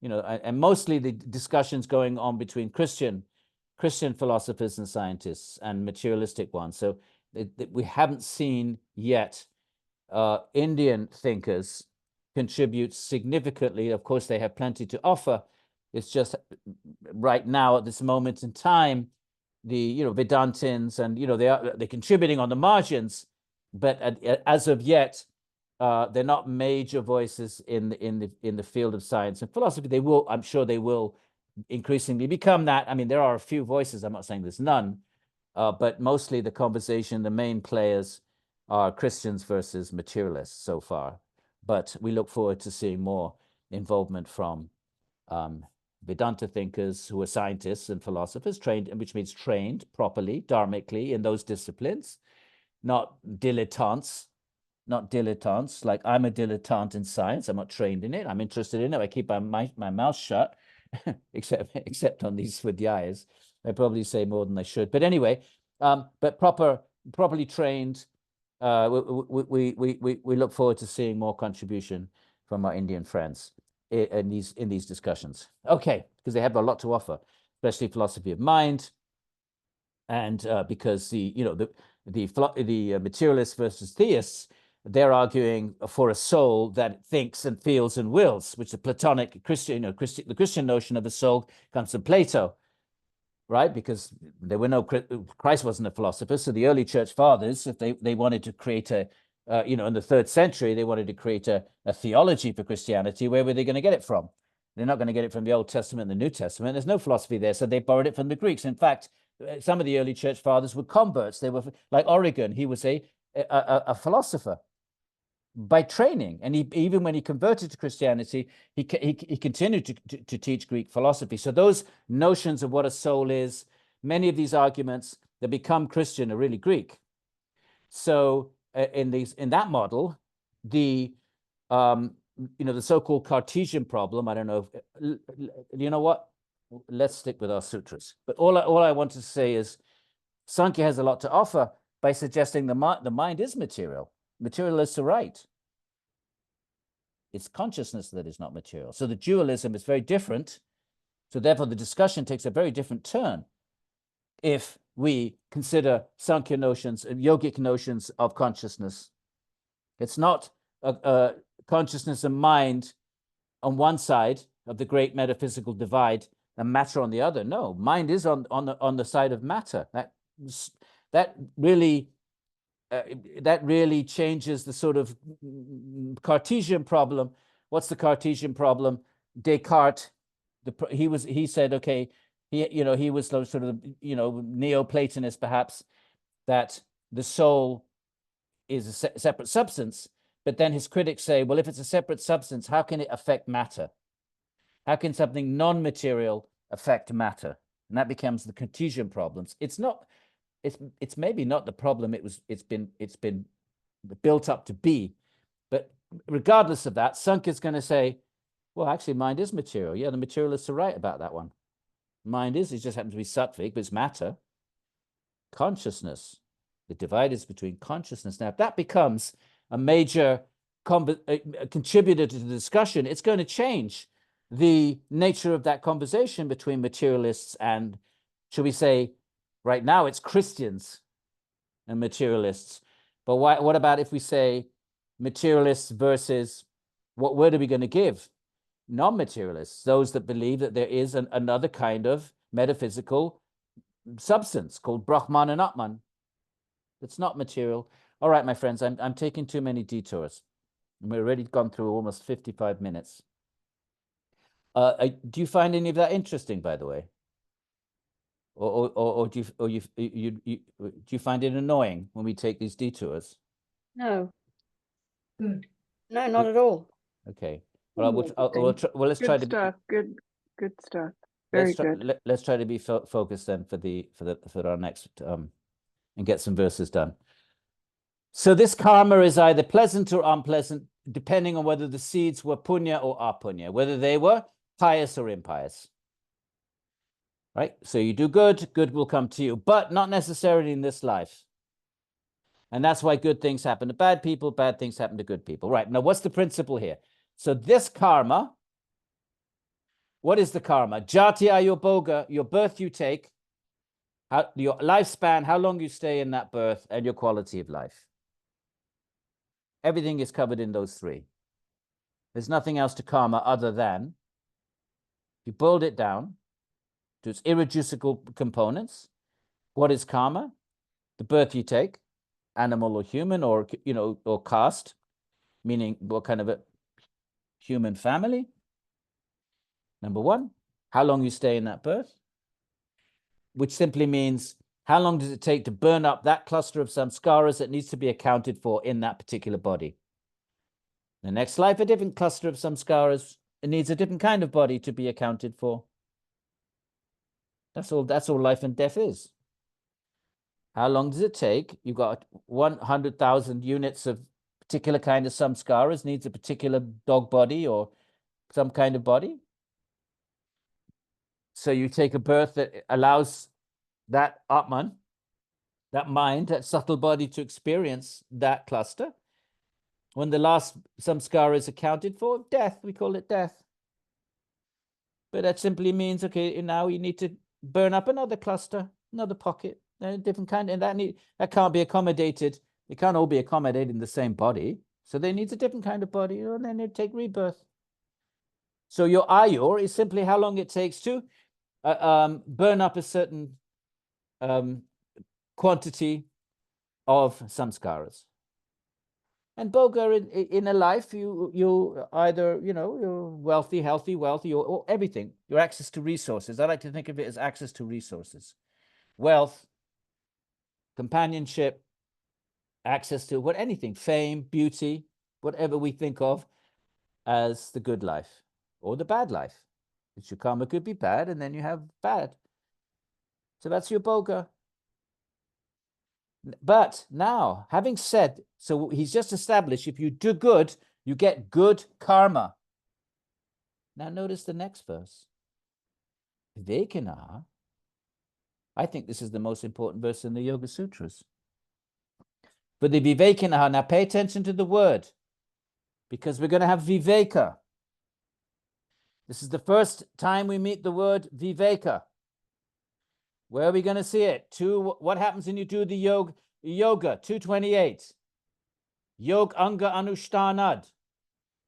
and mostly the discussions going on between Christian philosophers and scientists and materialistic ones. So we haven't seen yet Indian thinkers contribute significantly. Of course, they have plenty to offer. It's just right now at this moment in time, the Vedantins and they're contributing on the margins, but as of yet, they're not major voices in the field of science and philosophy. They will, I'm sure, they will increasingly become that. I mean, there are a few voices. I'm not saying there's none, but mostly the conversation, the main players are Christians versus materialists so far. But we look forward to seeing more involvement from Vedanta thinkers who are scientists and philosophers, trained, which means trained properly, dharmically, in those disciplines, not dilettantes, like I'm a dilettante in science. I'm not trained in it. I'm interested in it. I keep my mouth shut, except on these swadhyayas. I probably say more than I should. But anyway, but properly trained. We look forward to seeing more contribution from our Indian friends in these discussions. Okay, because they have a lot to offer, especially philosophy of mind, and because the materialists versus theists, they're arguing for a soul that thinks and feels and wills, which the Platonic Christian, the Christian notion of a soul comes from Plato, right? Because there were no, Christ wasn't a philosopher. So the early church fathers, if they wanted to create a, in the 3rd century, they wanted to create a theology for Christianity. Where were they going to get it from? They're not going to get it from the Old Testament and the New Testament. There's no philosophy there. So they borrowed it from the Greeks. In fact, some of the early church fathers were converts. They were like Origen. He was a philosopher by training. And even when he converted to Christianity, he continued to teach Greek philosophy. So those notions of what a soul is, many of these arguments that become Christian are really Greek. So in that model, the the so-called Cartesian problem, I don't know if, you know what? Let's stick with our sutras. But all I want to say is Sankhya has a lot to offer by suggesting the mind is material. Materialists are right. It's consciousness that is not material. So the dualism is very different. So therefore, the discussion takes a very different turn if we consider Sankhya notions, yogic notions of consciousness. It's not consciousness and mind on one side of the great metaphysical divide and matter on the other. No, mind is on the side of matter. That really changes the sort of Cartesian problem. What's the Cartesian problem? Descartes, he said, okay, he was sort of Neoplatonist perhaps, that the soul is a separate substance. But then his critics say, well, if it's a separate substance, how can it affect matter? How can something non-material affect matter? And that becomes the Cartesian problems. It's maybe not the problem it's been built up to be. But regardless of that, Sankhya is going to say, well, actually, mind is material. Yeah, the materialists are right about that one. Mind it just happens to be sattvic, but it's matter. Consciousness. The divide is between consciousness. Now, if that becomes a major contributor to the discussion, it's going to change the nature of that conversation between materialists and, shall we say, right now it's Christians and materialists. But what about if we say materialists versus, what word are we going to give? Non-materialists, those that believe that there is another kind of metaphysical substance called Brahman and Atman. It's not material. All right, my friends, I'm taking too many detours. We've already gone through almost 55 minutes. Do you find any of that interesting, by the way? Or do you find it annoying when we take these detours? No. Good. No, not at all. Okay. Well, let's try to stuff. Good stuff. Very good. Let's try to be focused then for our next and get some verses done. So this karma is either pleasant or unpleasant, depending on whether the seeds were punya or apunya, whether they were pious or impious. Right? So you do good, good will come to you, but not necessarily in this life. And that's why good things happen to bad people, bad things happen to good people. Right. Now, what's the principle here? So this karma, what is the karma? Jati ayurboga, your birth you take, your lifespan, how long you stay in that birth, and your quality of life. Everything is covered in those three. There's nothing else to karma other than, if you boiled it down to its irreducible components, what is karma? The birth you take, animal or human, or or caste, meaning what kind of a human family. Number one, how long you stay in that birth, which simply means how long does it take to burn up that cluster of samskaras that needs to be accounted for in that particular body. The next life, a different cluster of samskaras. It needs a different kind of body to be accounted for. That's all life and death is. How long does it take? You've got 100,000 units of particular kind of samskaras, needs a particular dog body or some kind of body. So you take a birth that allows that Atman, that mind, that subtle body to experience that cluster. When the last samskara is accounted for, death, we call it death. But that simply means, okay, now you need to burn up another cluster, another pocket, a different kind, and that can't be accommodated They can't all be accommodated in the same body. So they need a different kind of body, and then they take rebirth. So your ayur is simply how long it takes to burn up a certain quantity of samskaras. And boga, in a life, you either, you're wealthy, healthy, wealthy, or everything. Your access to resources. I like to think of it as access to resources. Wealth, companionship, access to anything, fame, beauty, whatever we think of as the good life or the bad life. Your karma could be bad, and then you have bad. So that's your boga. But now, having said, so he's just established, if you do good, you get good karma. Now notice the next verse. Vivekana. I think this is the most important verse in the Yoga Sutras. For the Vivekana, now pay attention to the word, because we're going to have Viveka. This is the first time we meet the word Viveka. Where are we going to see it? What happens when you do the yoga? 228. Yog Anga Anushtanad.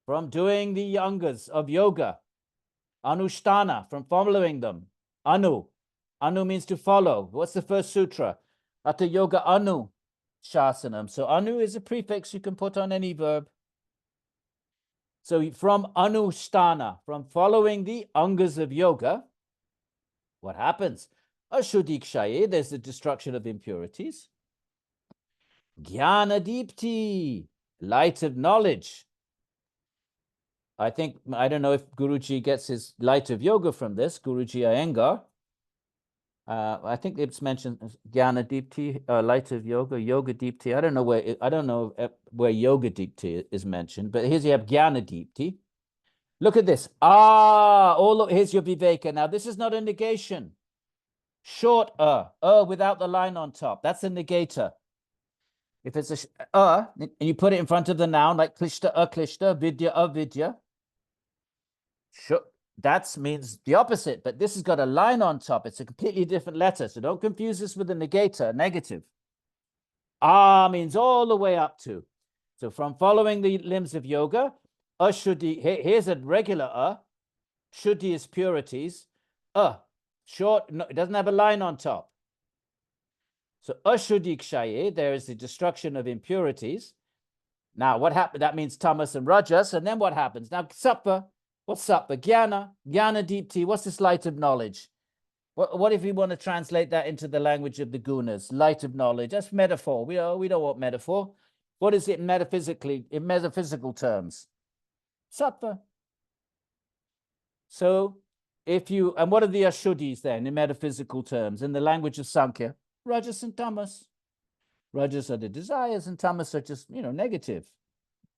From doing the angas of yoga. Anushtana, from following them. Anu. Anu means to follow. What's the first sutra? Atha Yoga Anu Shasanam. So Anu is a prefix you can put on any verb. So from Anushtana, from following the angas of yoga, what happens? Ashuddhikshaye, there's the destruction of impurities. Jnana-dipti, light of knowledge. I don't know if Guruji gets his light of yoga from this, Guruji Iyengar. I think it's mentioned Jnana-dipti, light of yoga, Yoga-dipti. I don't know where Yoga-dipti is mentioned, but here's you have Jnana-dipti. Look at this. Here's your Viveka. Now, this is not a negation. Short without the line on top. That's a negator. If it's a and you put it in front of the noun, like klishta, aklishta, vidya, avidya, sure, that means the opposite, but this has got a line on top. It's a completely different letter, so don't confuse this with a negator, negative. Means all the way up to. So from following the limbs of yoga, ashuddhi, here's a regular shuddhi is purities, short, no, it doesn't have a line on top. So ashuddhikshaye, there is the destruction of impurities. Now what happened? That means tamas and rajas, and then what happens? Now sattva, what's sattva? Jnana-dipti, what's this light of knowledge? What if we want to translate that into the language of the gunas? Light of knowledge, that's metaphor. We don't want metaphor. What is it metaphysically, in metaphysical terms? Sattva. So and what are the ashuddhis then in metaphysical terms? In the language of Sankhya, rajas and tamas. Rajas are the desires and tamas are just, negative,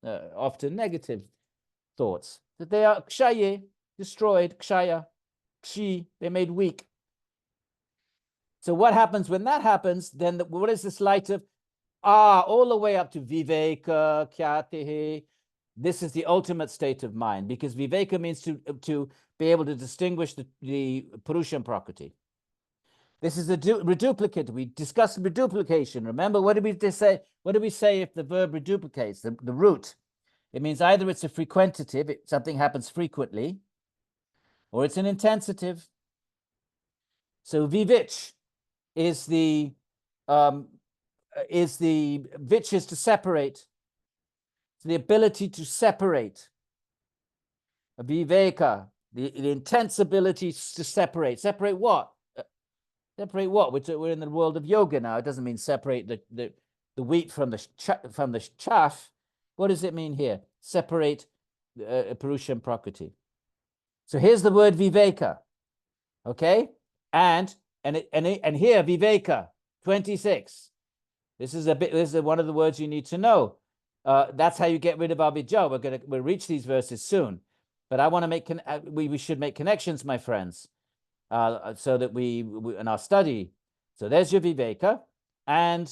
often negative thoughts. That they are kshaye, destroyed, kshaya, kshi, they're made weak. So what happens when that happens? Then what is this light of all the way up to viveka, kyatehe. This is the ultimate state of mind, because viveka means to be able to distinguish the Purusha and Prakriti. This is a reduplicate. We discussed reduplication. Remember, what did we say? What do we say if the verb reduplicates, the root? It means either it's a frequentative, something happens frequently, or it's an intensitive. So vivich is the vich is to separate. It's the ability to separate. A viveka, the intense ability to separate. Separate what? Separate what? We're in the world of yoga now. It doesn't mean separate the wheat from the chaff. What does it mean here? Separate Purusha and Prakriti. So here's the word viveka. Okay? And here viveka 26. This is one of the words you need to know. That's how you get rid of avijja. We'll reach these verses soon. But I want to we should make connections, my friends. So that we in our study. So there's your viveka, and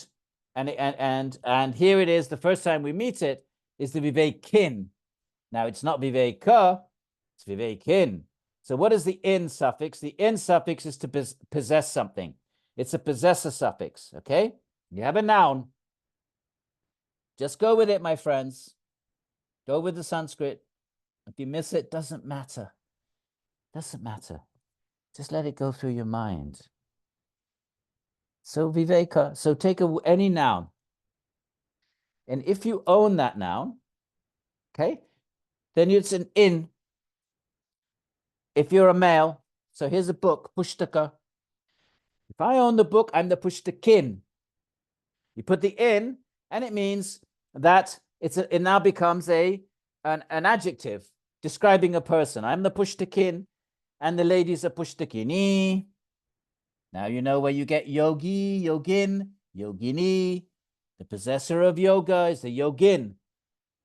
here it is. The first time we meet it is the vivekin. Now it's not viveka, it's vivekin. So what is the in suffix? The in suffix is to possess something. It's a possessor suffix. Okay, you have a noun. Just go with it, my friends. Go with the Sanskrit. If you miss it, doesn't matter. Doesn't matter. Just let it go through your mind. So viveka, so take any noun. And if you own that noun, okay, then it's an in. If you're a male, so here's a book, pushtaka. If I own the book, I'm the pushtakin. You put the in, and it means that it now becomes an adjective describing a person. I'm the pushtakin, and the ladies are pushtakini. Now you know where you get yogi, yogin, yogini. The possessor of yoga is the yogin.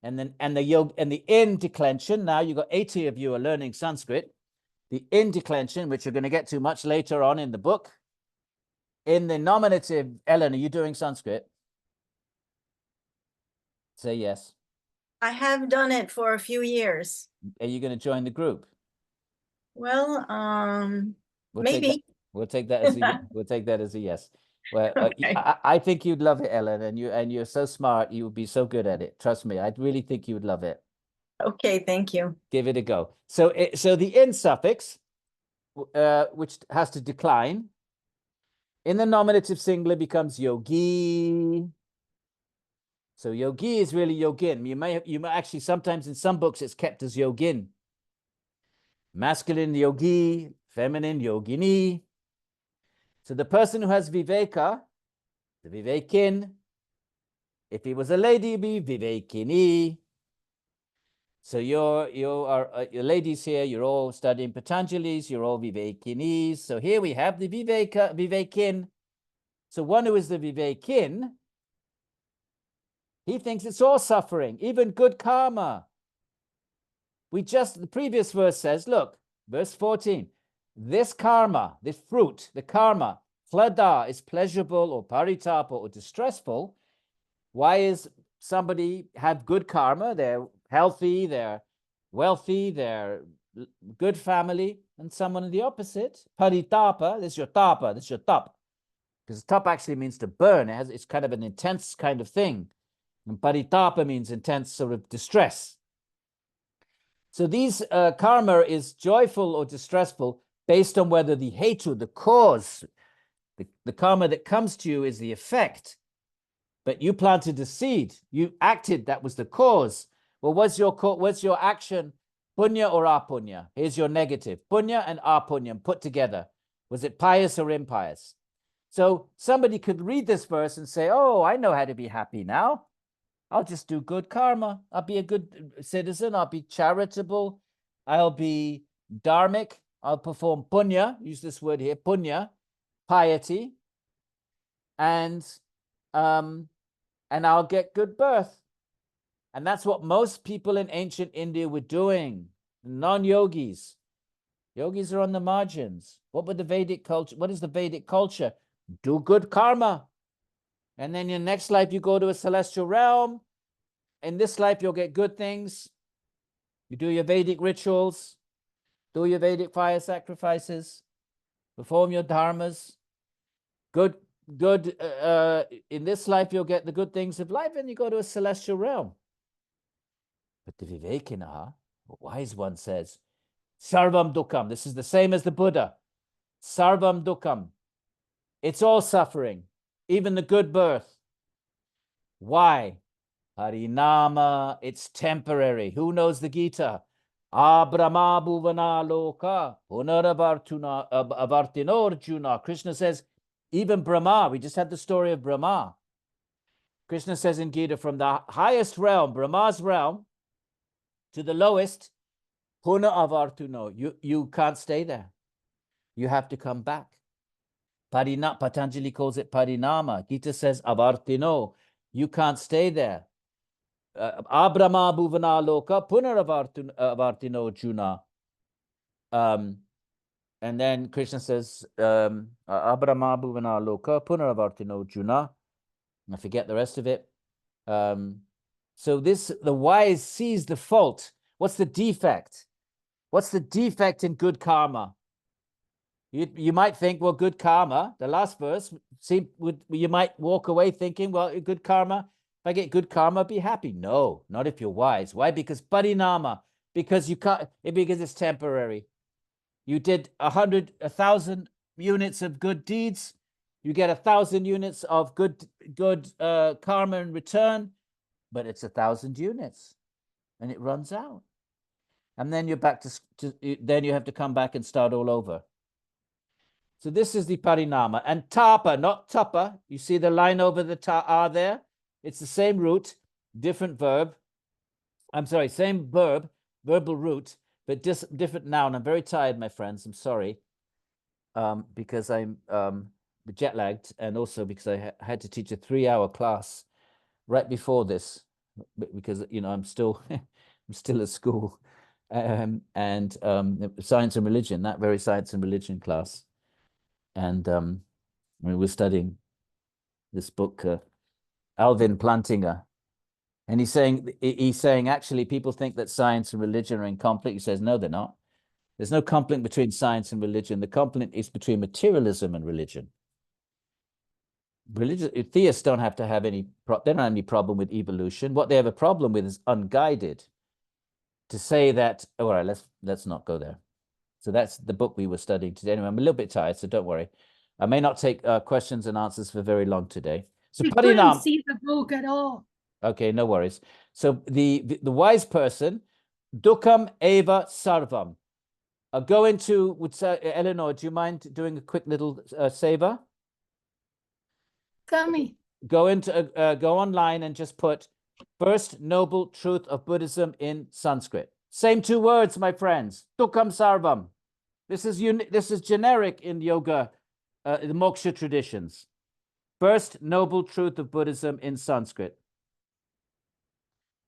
And the in declension, now you got 80 of you are learning Sanskrit. The in declension, which you're going to get to much later on in the book. In the nominative, Ellen, are you doing Sanskrit? Say yes. I have done it for a few years. Are you going to join the group? Well, maybe. We'll take that as a we'll take that as a yes. Well, Okay. I think you'd love it, Ellen, and you're so smart. You would be so good at it. Trust me, I really think you would love it. Okay, thank you. Give it a go. So the in suffix, which has to decline, in the nominative singular becomes yogi. So yogi is really yogin. You may actually sometimes in some books it's kept as yogin. Masculine yogi, feminine yogini. So the person who has viveka, the vivekin. If he was a lady, be vivekini. So your ladies here, you're all studying Patanjali's, you're all vivekinis. So here we have the vivekin. So one who is the vivekin, he thinks it's all suffering, even good karma. The previous verse says, look, verse 14, this karma, this fruit, the karma, flada is pleasurable or paritapa or distressful. Why is somebody have good karma? They're healthy, they're wealthy, they're good family, and someone in the opposite, paritapa, this is your tapa, this is your tap. Because tap actually means to burn. It's kind of an intense kind of thing. And paritapa means intense sort of distress. So these karma is joyful or distressful based on whether the hetu, the cause, the karma that comes to you is the effect. But you planted the seed. You acted. That was the cause. Well, what's your action? Punya or apunya? Here's your negative. Punya and apunyam put together. Was it pious or impious? So somebody could read this verse and say, oh, I know how to be happy now. I'll just do good karma. I'll be a good citizen. I'll be charitable. I'll be dharmic. I'll perform punya. Use this word here, punya, piety. And I'll get good birth. And that's what most people in ancient India were doing. Non-yogis. Yogis are on the margins. What would the Vedic culture? What is the Vedic culture? Do good karma. And then in your next life, you go to a celestial realm. In this life, you'll get good things. You do your Vedic rituals. Do your Vedic fire sacrifices. Perform your dharmas. Good. In this life, you'll get the good things of life, and you go to a celestial realm. But the Vivekinaha, the wise one says, Sarvam Dukkam. This is the same as the Buddha. Sarvam Dukkam. It's all suffering, even the good birth. Why? Harinama, it's temporary. Who knows the Gita? Abrahma bhuvana loka punaravartino Arjuna. Krishna says, even Brahma, we just had the story of Brahma. Krishna says in Gita, from the highest realm, Brahma's realm, to the lowest, puna avartuno. You can't stay there. You have to come back. Patanjali calls it parinama. Gita says avartino. You can't stay there. Abrahma bhuvana loka punaravartino juna. And then Krishna says, Abrahma bhuvana loka punaravartino juna. I forget the rest of it. So the wise sees the fault. What's the defect? What's the defect in good karma? You might think, well, good karma, the last verse, you might walk away thinking, well, good karma, If I get good karma, be happy. No, not if you're wise. Why? Because parinama, because you can't, because it's temporary. You did 1,000 units of good deeds. You get 1,000 units of good karma in return, but it's 1,000 units and it runs out. And then you're back then you have to come back and start all over. So this is the parinama. And tapa, not tapa. You see the line over the ta there? It's the same root, different verb. I'm sorry, same verb, verbal root, but different noun. I'm very tired, my friends. I'm sorry. Because I'm jet lagged, and also because I had to teach a 3-hour class right before this, because I'm still I'm still at school, and science and religion, that very science and religion class, and we were studying this book, Alvin Plantinga, and he's saying actually people think that science and religion are in conflict. He says no, they're not. There's no conflict between science and religion. The conflict is between materialism and religion. Theists don't have to have they don't have any problem with evolution. What they have a problem with is unguided. To say that, all right, let's not go there. So that's the book we were studying today. Anyway, I'm a little bit tired, so don't worry. I may not take questions and answers for very long today. So We couldn't parinam. see the book at all. Okay, no worries. So the wise person, dukkam eva sarvam. Go into, Eleanor, do you mind doing a quick little saver? Tell me. Go online and just put first noble truth of Buddhism in Sanskrit. Same 2 words, my friends. Dukkam sarvam. This is generic in yoga, the moksha traditions. First noble truth of Buddhism in Sanskrit.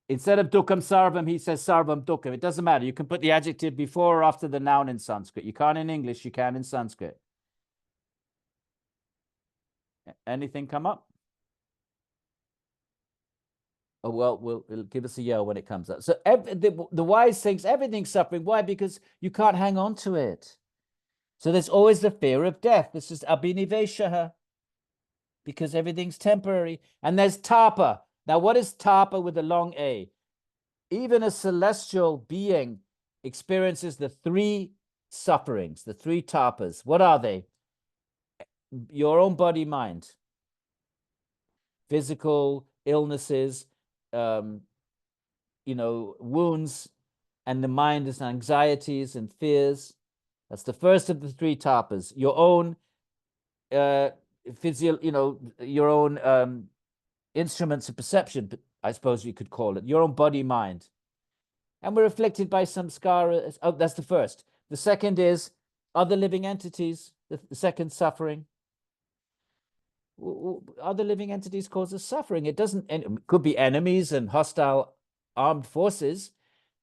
Instead of dukkam sarvam, he says sarvam dukkam. It doesn't matter. You can put the adjective before or after the noun in Sanskrit. You can't in English, you can in Sanskrit. Anything come up? Oh, well, it'll give us a yell when it comes up. So the wise thinks everything's suffering. Why? Because you can't hang on to it. So there's always the fear of death. This is abhiniveshaha, because everything's temporary. And there's tapa. Now, what is tapa with a long A? Even a celestial being experiences the 3 sufferings, the 3 tapas. What are they? Your own body, mind, physical illnesses, wounds, and the mind is anxieties and fears. That's the first of the 3 tapas. Your own your own instruments of perception, I suppose you could call it, your own body, mind. And we're afflicted by samskara. Oh, that's the first. The second is other living entities, the second suffering. Other living entities cause us suffering. It could be enemies and hostile armed forces,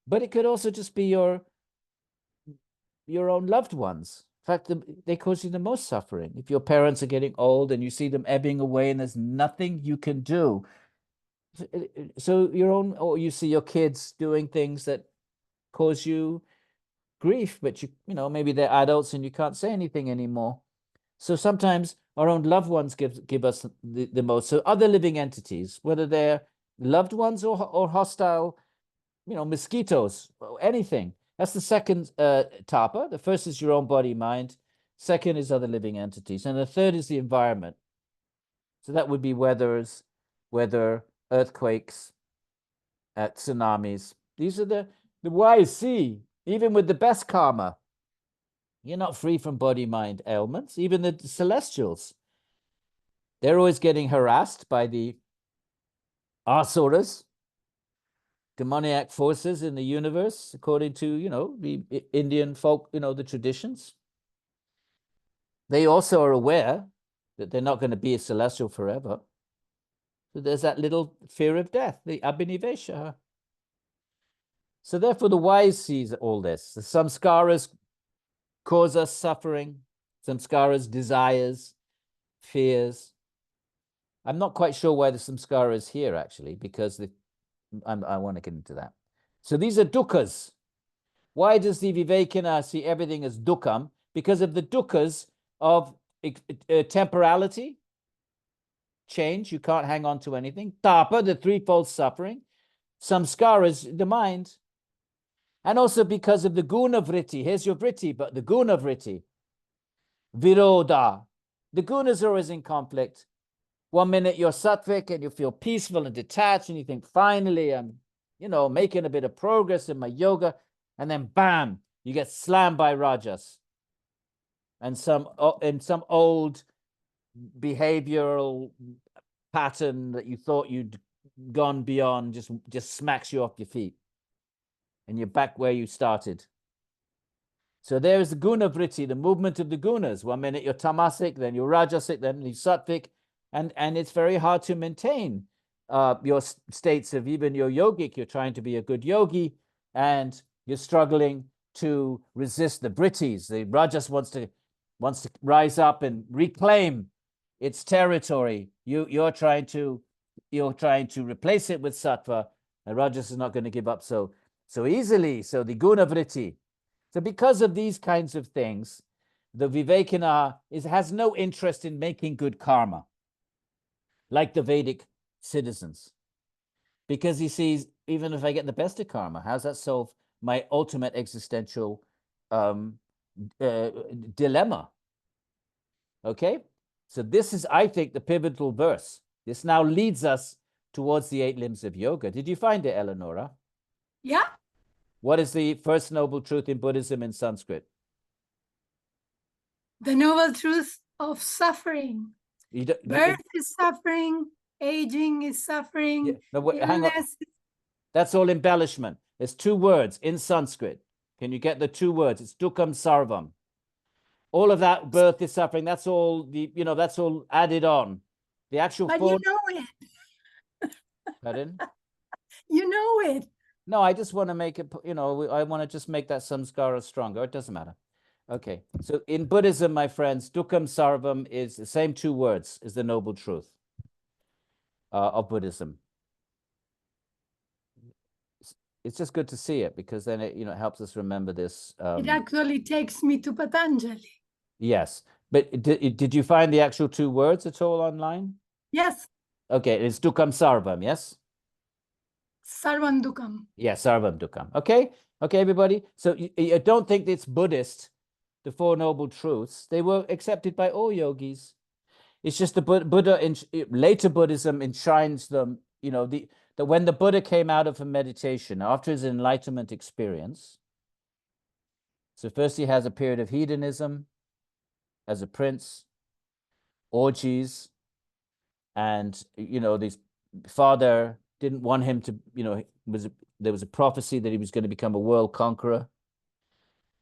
but it could also just be your own loved ones. In fact, they cause you the most suffering. If your parents are getting old and you see them ebbing away and there's nothing you can do. So or you see your kids doing things that cause you grief, but maybe they're adults and you can't say anything anymore. So sometimes our own loved ones give us the most. So other living entities, whether they're loved ones or hostile, mosquitoes, anything. That's the second tapa. The first is your own body, mind. Second is other living entities. And the third is the environment. So that would be weather, earthquakes, tsunamis. These are the wise see, even with the best karma, you're not free from body, mind ailments. Even the celestials, they're always getting harassed by the asuras, demoniac forces in the universe, according to, the Indian folk, the traditions. They also are aware that they're not going to be a celestial forever. So there's that little fear of death, the abhinivesha. So therefore the wise sees all this. The samskaras cause us suffering. Samskaras, desires, fears. I'm not quite sure why the samskara is here, actually, because I want to get into that. So these are dukkhas. Why does the Vivekana see everything as dukkham? Because of the dukkhas of temporality, change. You can't hang on to anything. Tapa, the threefold suffering. Samskara is the mind. And also because of the guna vritti. Here's your vritti, but the guna vritti. Viroda. The gunas are always in conflict. 1 minute you're sattvic and you feel peaceful and detached and you think, finally, I'm, making a bit of progress in my yoga. And then bam, you get slammed by rajas. And some old behavioral pattern that you thought you'd gone beyond just smacks you off your feet. And you're back where you started. So there is the guna vritti, the movement of the gunas. 1 minute you're tamasic, then you're rajasic, then you're sattvic. And it's very hard to maintain your states of even your yogic. You're trying to be a good yogi and you're struggling to resist the vrittis. The rajas wants to rise up and reclaim its territory. You're trying to replace it with sattva. And rajas is not going to give up so easily. So the guna vritti. So because of these kinds of things, the Vivekana has no interest in making good karma, like the Vedic citizens. Because he sees, even if I get the best of karma, how's that solve my ultimate existential dilemma? Okay? So this is, I think, the pivotal verse. This now leads us towards the 8 limbs of yoga. Did you find it, Eleonora? Yeah. What is the first noble truth in Buddhism in Sanskrit? The noble truth of suffering. Birth is suffering, aging is suffering, Yeah, no, hang on. illness. That's all embellishment. There's 2 words in Sanskrit. Can you get the 2 words? It's dukkam sarvam. All of that, birth is suffering. That's all that's all added on. The actual But form. you know it. Pardon? You know it. No, I just want to make it, I want to just make that samskara stronger. It doesn't matter. Okay. So in Buddhism, my friends, dukkam sarvam is the same 2 words as the noble truth of Buddhism. It's just good to see it because then it, helps us remember this. It actually takes me to Patanjali. Yes. But did you find the actual 2 words at all online? Yes. Okay. It's dukkam sarvam, yes? Sarvam Dukam. Yeah, sarvam dukkam. Okay. Okay, everybody. So you don't think it's Buddhist, the 4 noble truths. They were accepted by all yogis. It's just the Buddha, later Buddhism enshrines them, that when the Buddha came out of a meditation after his enlightenment experience, so first he has a period of hedonism as a prince, orgies, and, his father didn't want him to, there was a prophecy that he was going to become a world conqueror.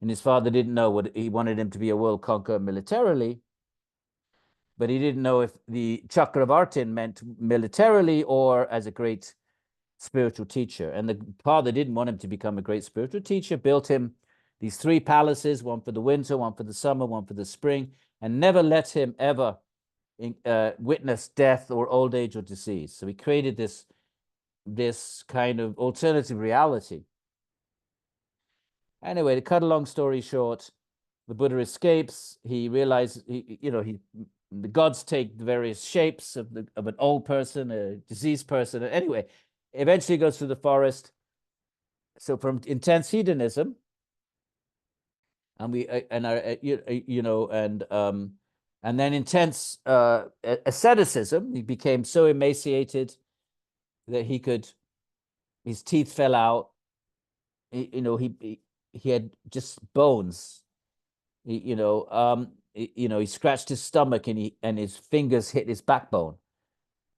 And his father didn't know what he wanted him to be, a world conqueror militarily. But he didn't know if the Chakravartin meant militarily or as a great spiritual teacher. And the father didn't want him to become a great spiritual teacher, built him these 3 palaces, one for the winter, one for the summer, one for the spring, and never let him ever witness death or old age or disease. So he created this kind of alternative reality. Anyway, to cut a long story short, the Buddha escapes. He realizes, the gods take the various shapes of an old person, a diseased person. Anyway, eventually goes through the forest. So from intense hedonism, and then intense asceticism, he became so emaciated that his teeth fell out. He had just bones. He scratched his stomach and his fingers hit his backbone.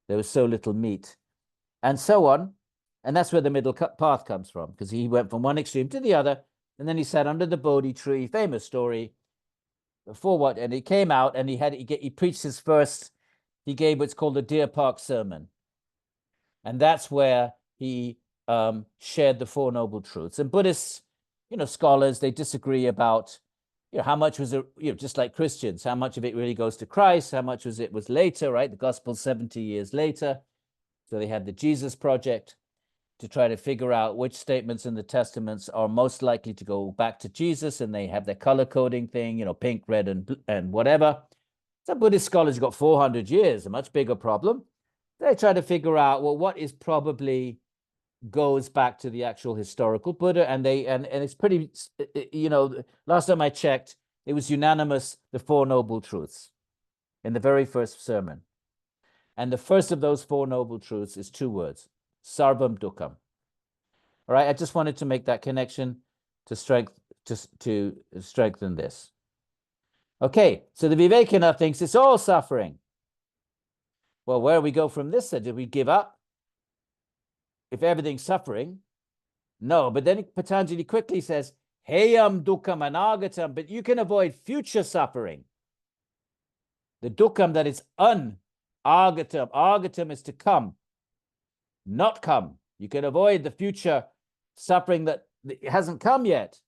There was so little meat, and so on. And that's where the middle path comes from, because he went from one extreme to the other, and then he sat under the Bodhi tree. Famous story. Before what? And he came out and he preached his first. He gave what's called the Deer Park sermon, and that's where he shared the 4 noble truths. And Buddhist, scholars, they disagree about, how much was it, just like Christians, how much of it really goes to Christ, how much was later, right? The gospel 70 years later. So they had the Jesus Project to try to figure out which statements in the testaments are most likely to go back to Jesus, and they have their color coding thing, pink, red, and whatever. Some Buddhist scholars got 400 years, a much bigger problem. They try to figure out, well, what is probably goes back to the actual historical Buddha, and it's pretty, you know, last time I checked, it was unanimous, the Four Noble Truths in the very first sermon. And the first of those Four Noble Truths is 2 words, sarvam dukkam. All right, I just wanted to make that connection to strengthen this. Okay, so the Vivekananda thinks it's all suffering. Well, where do we go from this then? Did we give up? If everything's suffering? No, but then Patanjali quickly says, heyam dukkham anagatam, but you can avoid future suffering. The dukkham that is agatam. Agatam is to come, not come. You can avoid the future suffering that hasn't come yet.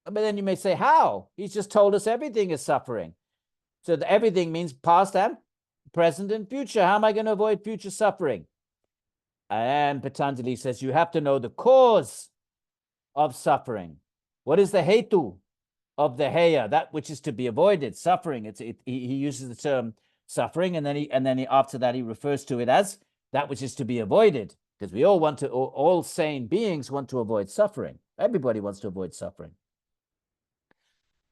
But then you may say, how? He's just told us everything is suffering. So the everything means past and present and future. How am I going to avoid future suffering? And Patanjali says, you have to know the cause of suffering. What is the hetu of the heya, that which is to be avoided, suffering? He uses the term suffering, and then after that he refers to it as that which is to be avoided, because we all want to, all sane beings want to avoid suffering. Everybody wants to avoid suffering.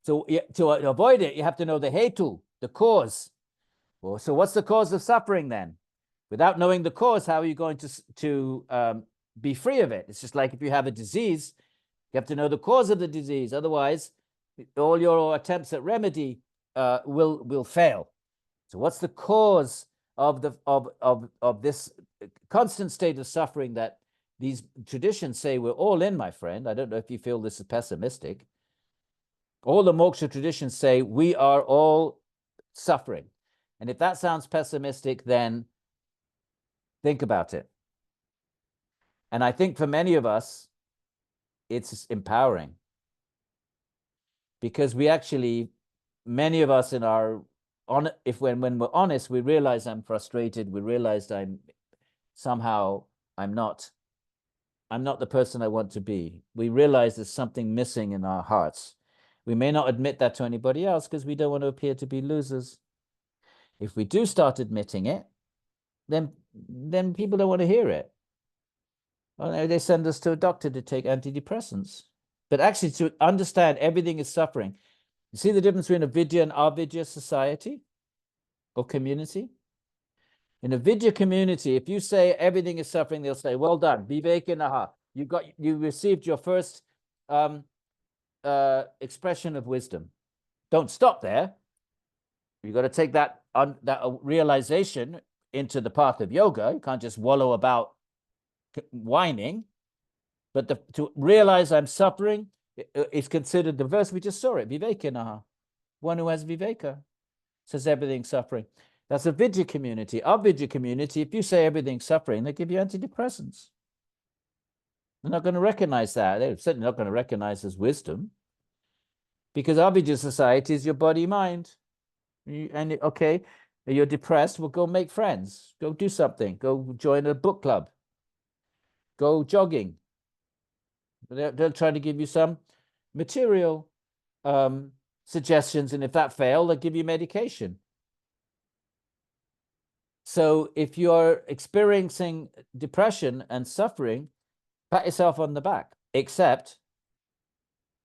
So to avoid it, you have to know the hetu, the cause. Well, so what's the cause of suffering then? Without knowing the cause, how are you going to be free of it? It's just like if you have a disease, you have to know the cause of the disease. Otherwise, all your attempts at remedy will fail. So what's the cause of this constant state of suffering that these traditions say we're all in, my friend? I don't know if you feel this is pessimistic. All the moksha traditions say we are all suffering. And if that sounds pessimistic, then think about it. And I think for many of us, it's empowering. Because we actually, many of us in our, when we're honest, we realize I'm frustrated, we realize I'm not the person I want to be. We realize there's something missing in our hearts. We may not admit that to anybody else because we don't want to appear to be losers. If we do start admitting it, then people don't want to hear it. Well, they send us to a doctor to take antidepressants. But actually, to understand everything is suffering. You see the difference between a Vidya and Avidya society or community? In a Vidya community, if you say everything is suffering, they'll say, well done, Vivekanaha. You received your first expression of wisdom. Don't stop there. You've got to take that realization into the path of yoga. You can't just wallow about whining. But to realize I'm suffering is considered the verse we just saw it, Vivekanaha. One who has Viveka says everything's suffering. That's a Vidya community. Our Vidya community, if you say everything's suffering, they give you antidepressants. They're not going to recognize that. They're certainly not going to recognize as wisdom. Because our Vidya society is your body-mind. Okay, you're depressed, well, go make friends. Go do something. Go join a book club. Go jogging. They'll try to give you some material suggestions, and if that fails, they'll give you medication. So if you're experiencing depression and suffering, pat yourself on the back. Except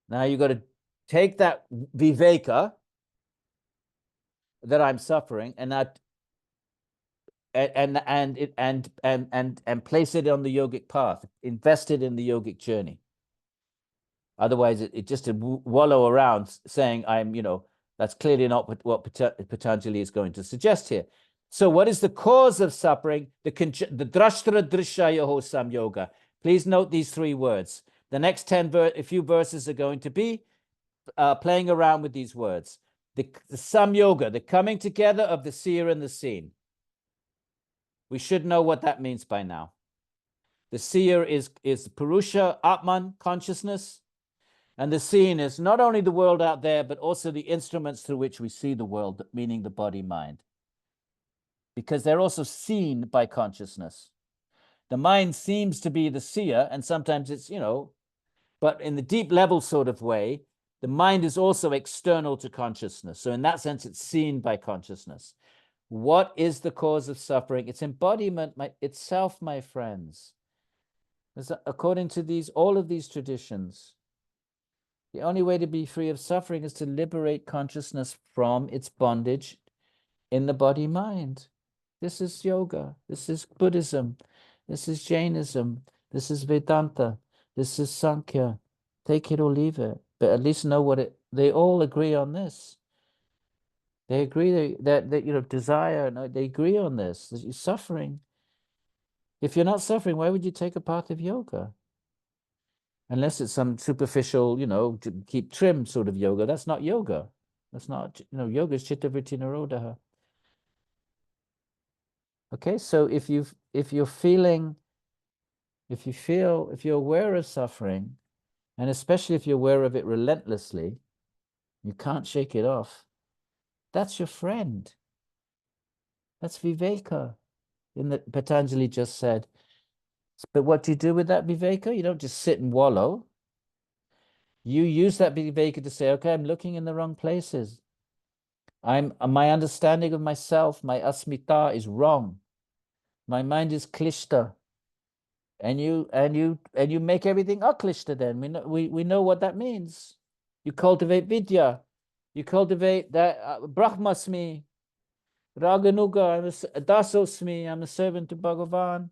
now you've got to take that viveka that I'm suffering and place it on the yogic path, invest it in the yogic journey. Otherwise, it just to wallow around saying that's clearly not what Patanjali is going to suggest here. So what is the cause of suffering? The drashtra drishayaho samyoga. Please note these 3 words. The next a few verses are going to be playing around with these words. The samyoga, the coming together of the seer and the seen. We should know what that means by now. The seer is Purusha, Atman, consciousness. And the seen is not only the world out there, but also the instruments through which we see the world, meaning the body-mind. Because they're also seen by consciousness. The mind seems to be the seer, and sometimes it's, but in the deep level sort of way, The mind is also external to consciousness. So in that sense, it's seen by consciousness. What is the cause of suffering? It's embodiment itself, my friends. According to all of these traditions, the only way to be free of suffering is to liberate consciousness from its bondage in the body-mind. This is yoga. This is Buddhism. This is Jainism. This is Vedanta. This is Sankhya. Take it or leave it. But at least know they all agree on this. They agree that desire, they agree on this, that you're suffering. If you're not suffering, why would you take a path of yoga? Unless it's some superficial, to keep trim sort of yoga. That's not yoga. That's not, yoga is chitta vritti nirodha. Okay, so if you're aware of suffering, and especially if you're aware of it relentlessly, you can't shake it off. That's your friend. That's viveka. In that Patanjali just said. But what do you do with that viveka? You don't just sit and wallow. You use that viveka to say, okay, I'm looking in the wrong places. My understanding of myself, my asmita is wrong. My mind is klishta. And you make everything aklishta then. We know what that means. You cultivate vidya. You cultivate that brahmasmi, raganuga, dasosmi, I'm a servant to Bhagavan.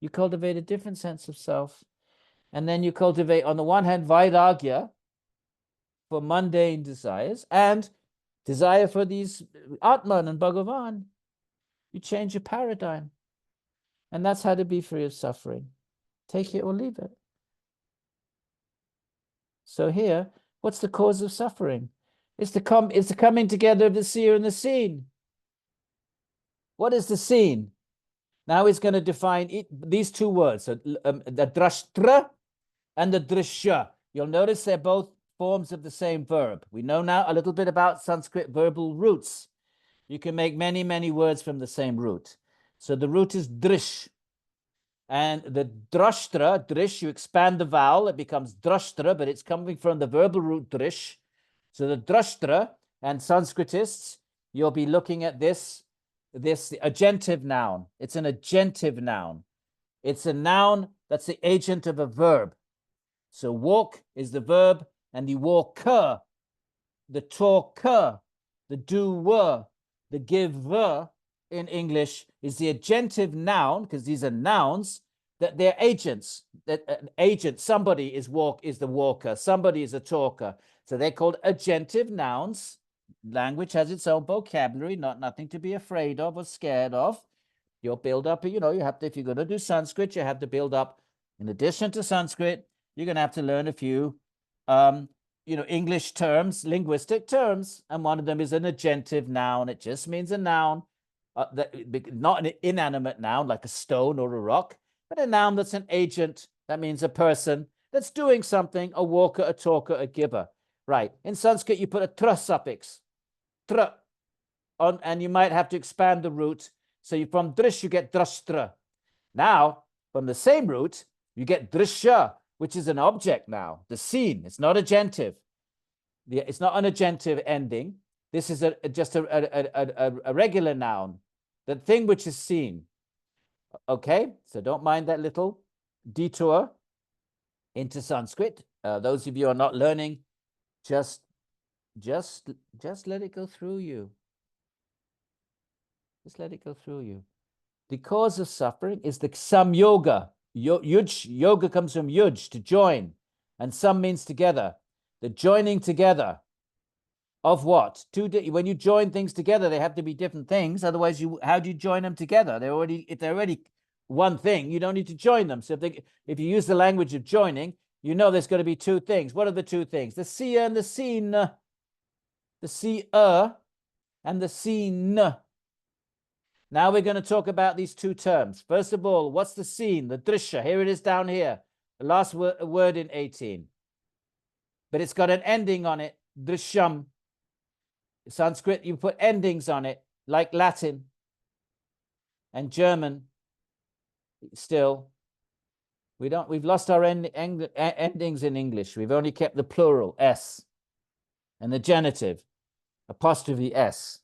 You cultivate a different sense of self. And then you cultivate, on the one hand, vairagya for mundane desires and desire for these Atman and Bhagavan. You change your paradigm. And that's how to be free of suffering. Take it or leave it. So here, what's the cause of suffering? It's the coming together of the seer and the seen. What is the seen? Now it's going to define these two words, so, the drashtra and the drishya. You'll notice they're both forms of the same verb. We know now a little bit about Sanskrit verbal roots. You can make many, many words from the same root. So the root is drish. And the drashtra, drish, you expand the vowel, it becomes drashtra, but it's coming from the verbal root drish. So the drashtra, and Sanskritists, you'll be looking at this agentive noun. It's an agentive noun. It's a noun that's the agent of a verb. So walk is the verb, and the walker, the talker, the doer, the giver in English is the agentive noun, because these are nouns, that they're agents. That an agent, somebody is the walker, somebody is a talker. So they're called agentive nouns. Language has its own vocabulary, nothing to be afraid of or scared of. You'll build up, you have to, if you're going to do Sanskrit, you have to build up, in addition to Sanskrit, you're going to have to learn a few, English terms, linguistic terms. And one of them is an agentive noun. It just means a noun, not an inanimate noun like a stone or a rock, but a noun that's an agent. That means a person that's doing something, a walker, a talker, a giver. Right. In Sanskrit, you put a tra suffix, tra, on, and you might have to expand the root. So from drish, you get drashtra. Now, from the same root, you get drishya, which is an object now, the seen. It's not agentive. It's not an agentive ending. This is just a regular noun, the thing which is seen. Okay, so don't mind that little detour into Sanskrit. Those of you who are not learning, just let it go through you. Just let it go through you. The cause of suffering is the samyoga. Yoga comes from yuj, to join, and sam means together. The joining together of what? When you join things together, they have to be different things. Otherwise, how do you join them together? If they're already one thing, you don't need to join them. So if you use the language of joining, there's going to be two things. What are the two things? The seer and the seen. The seer and the seen. Now we're going to talk about these two terms. First of all, what's the seen? The drishya. Here it is down here. The last word in 18. But it's got an ending on it. Drishyam. Sanskrit, you put endings on it, like Latin and German. Still, we've lost our endings in English. We've only kept the plural, S. And the genitive, apostrophe S.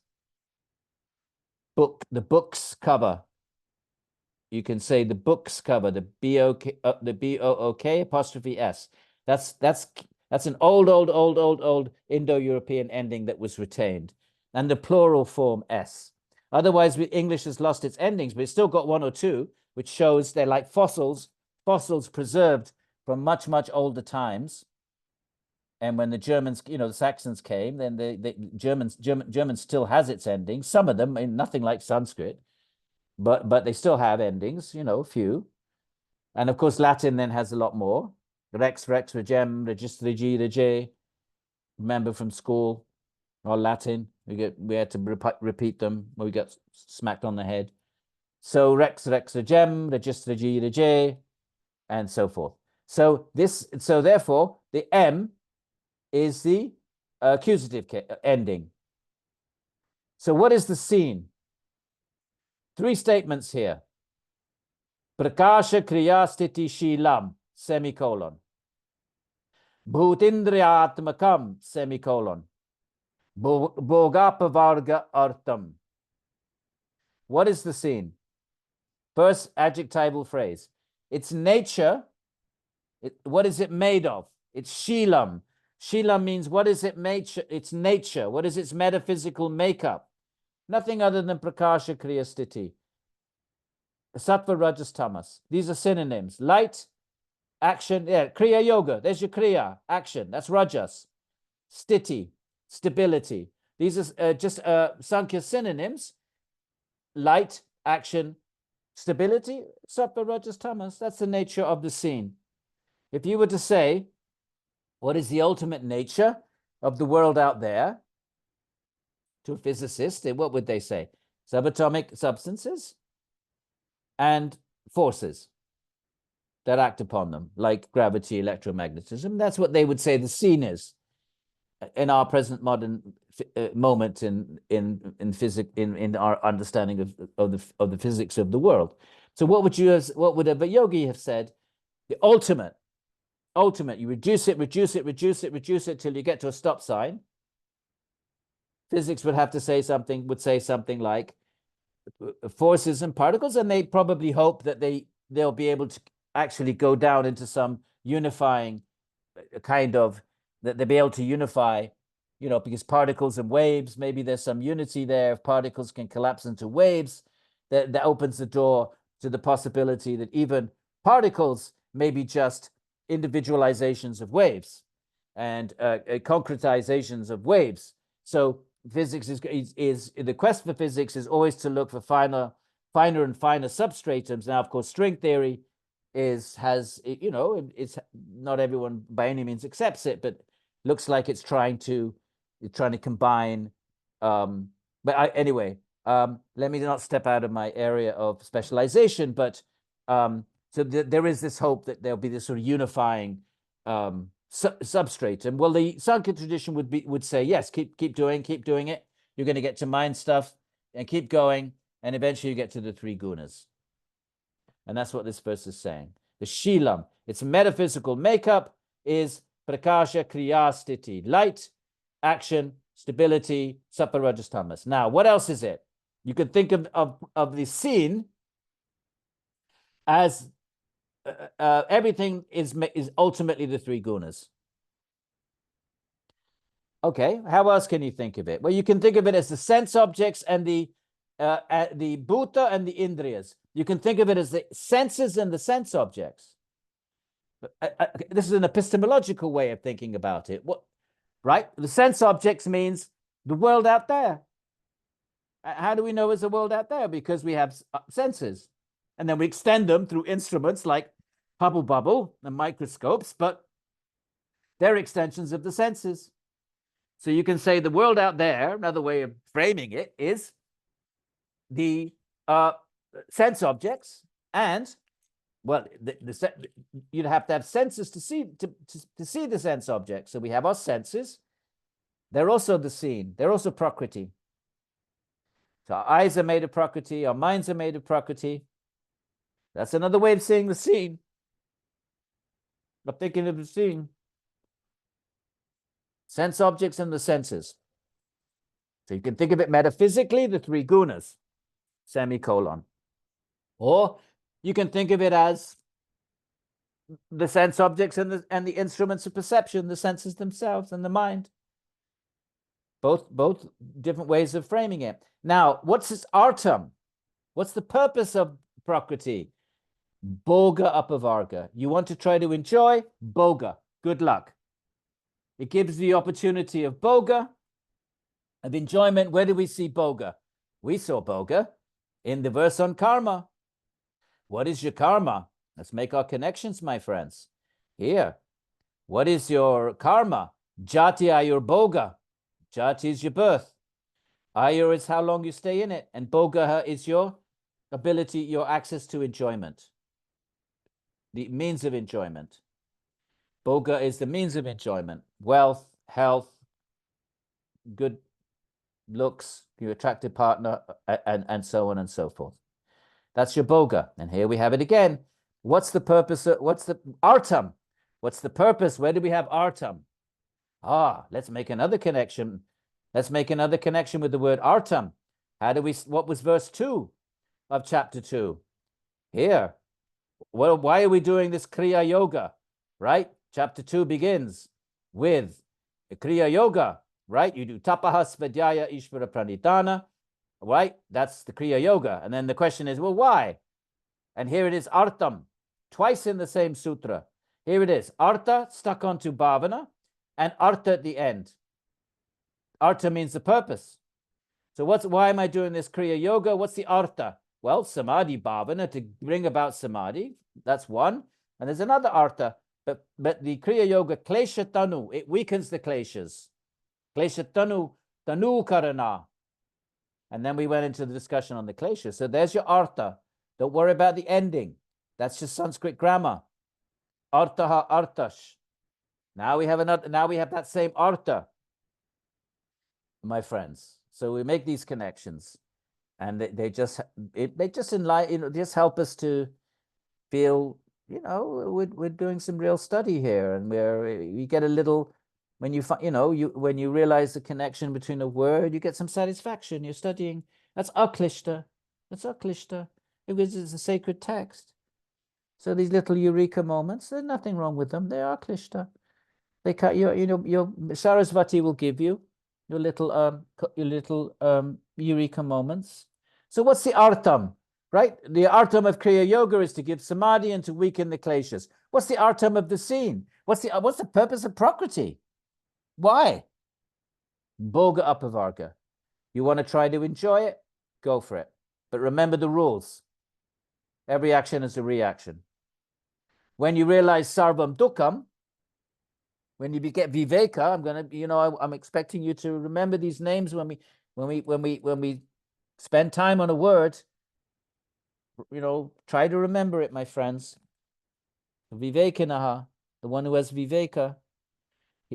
Book, the book's cover. You can say the book's cover, the B-O-K, the B-O-O-K apostrophe S. That's an old Indo-European ending that was retained. And the plural form S. Otherwise, English has lost its endings, but it's still got one or two, which shows they're like fossils preserved from much, much older times. And when the Germans, the Saxons came, then the German still has its endings. Some of them, nothing like Sanskrit, but they still have endings, a few. And of course, Latin then has a lot more. Rex, regem, register, rege. Remember from school, or Latin, we had to repeat them when we got smacked on the head. So rex, regem, register, rege, and so forth. So therefore, the M is the accusative ending. So what is the scene? 3 statements here. Prakasha kriya stiti shilam, semicolon. Bhutindriyatmakam, semicolon. Bhogapavarga artam. What is the scene? First adjectival phrase. Its nature, what is it made of? It's shilam. Shilam means what is it made? Its nature. What is its metaphysical makeup? Nothing other than prakasha kriya stiti. Sattva, rajas, tamas. These are synonyms. Light, action, kriya yoga. There's your kriya, action. That's rajas. Stiti, stability. These are just Sankhya synonyms. Light, action, stability, sattva, rajas, tamas. That's the nature of the scene. If you were to say, what is the ultimate nature of the world out there? To a physicist, what would they say? Subatomic substances and forces that act upon them, like gravity, electromagnetism. That's what they would say the scene is in our present modern moment in physics, in our understanding of the physics of the world. So what would a yogi have said? The ultimate. You reduce it till you get to a stop sign. Physics would have to say something like forces and particles, and they probably hope that they'll be able to actually go down into some unifying kind of, that they'll be able to unify, because particles and waves, maybe there's some unity there. If particles can collapse into waves, that opens the door to the possibility that even particles may be just individualizations of waves and concretizations of waves. So physics is the quest for physics is always to look for finer and finer substratums. Now, of course, string theory it's not everyone by any means accepts it, but looks like it's trying to combine. Anyway, let me not step out of my area of specialization, but there is this hope that there'll be this sort of unifying substrate. And well, the Sankhya tradition would say, yes, keep doing it. You're going to get to mind stuff and keep going, and eventually you get to the 3 gunas. And that's what this verse is saying. The shilam, its metaphysical makeup is prakasha kriya stiti, light, action, stability, sattva, rajas, tamas. Now, what else is it? You can think of the scene as everything is ultimately the 3 gunas. Okay, how else can you think of it? Well, you can think of it as the sense objects and the bhuta and the indriyas. You can think of it as the senses and the sense objects. This is an epistemological way of thinking about it. Right? The sense objects means the world out there. How do we know there's a world out there? Because we have senses. And then we extend them through instruments like Hubble bubble and microscopes, but they're extensions of the senses. So you can say the world out there, another way of framing it, is the sense objects, and well, you'd have to have senses to see the sense objects. So we have our senses. They're also the scene. They're also prakriti. So our eyes are made of prakriti. Our minds are made of prakriti. That's another way of seeing the scene. I'm thinking of the scene. Sense objects and the senses. So you can think of it metaphysically, the three gunas, semicolon. Or you can think of it as the sense objects and the instruments of perception, the senses themselves and the mind. Both different ways of framing it. Now, what's this artam? What's the purpose of Prakriti? Bhoga apavarga. You want to try to enjoy? Bhoga. Good luck. It gives the opportunity of bhoga, of enjoyment. Where do we see bhoga? We saw bhoga in the verse on karma. What is your karma? Let's make our connections, my friends. Here. What is your karma? Jati ayur bhoga. Jati is your birth. Ayur is how long you stay in it. And bhoga is your ability, your access to enjoyment. The means of enjoyment. Bhoga is the means of enjoyment. Wealth, health, good looks, your attractive partner, and so on and so forth. That's your bhoga. And here we have it again. What's the purpose? What's the artam? What's the purpose? Where do we have artam? Let's make another connection. Let's make another connection with the word artam. What was verse 2 of chapter 2? Here. Well, why are we doing this Kriya Yoga? Right? Chapter 2 begins with Kriya Yoga, right? You do tapaha, svadhyaya, ishvara pranidhana, right? That's the Kriya Yoga. And then the question is, well, why? And here it is, artam, twice in the same sutra. Here it is, artha stuck onto bhavana, and artha at the end. Artha means the purpose. So why am I doing this Kriya Yoga? What's the artha? Well, samadhi bhavana, to bring about samadhi. That's one. And there's another artha. But the Kriya Yoga, klesha tanu, it weakens the kleshas. Klesha tanu karana. And then we went into the discussion on the klesha. So there's your artha. Don't worry about the ending. That's just Sanskrit grammar. Artaha artash. Now we have that same artha, my friends. So we make these connections, and they just enlighten, just help us to feel, we're doing some real study here, and we get a little, when when you realize the connection between a word, you get some satisfaction. You're studying. That's aklishta. That's aklishta. It's a sacred text. So these little eureka moments, there's nothing wrong with them. They are klishta. They cut your Sarasvati will give you your little eureka moments. So what's the artam? Right? The artam of Kriya Yoga is to give samadhi and to weaken the kleshas. What's the artam of the scene? What's the purpose of Prakriti? Why? Bhoga apavarga. You want to try to enjoy it? Go for it. But remember the rules. Every action is a reaction. When you realize sarvam dukkam, when you get viveka, I'm expecting you to remember these names when we spend time on a word. Try to remember it, my friends. Vivekanaha, the one who has viveka.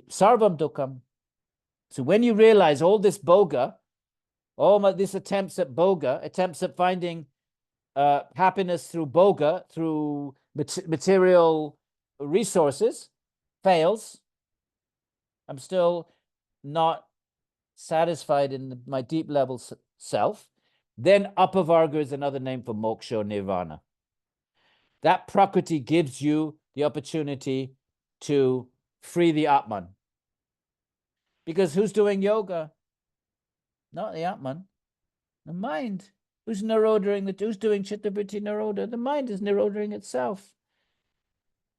Sarvam dukkam. So when you realize all this bhoga, these attempts at bhoga, attempts at finding happiness through bhoga, through material resources, fails. I'm still not satisfied in my deep level self. Then apavarga is another name for moksha or nirvana. That Prakriti gives you the opportunity to free the Atman. Because who's doing yoga? Not the Atman. The mind. Who's doing Chittavritti Nirodha? The mind is nirodhing itself.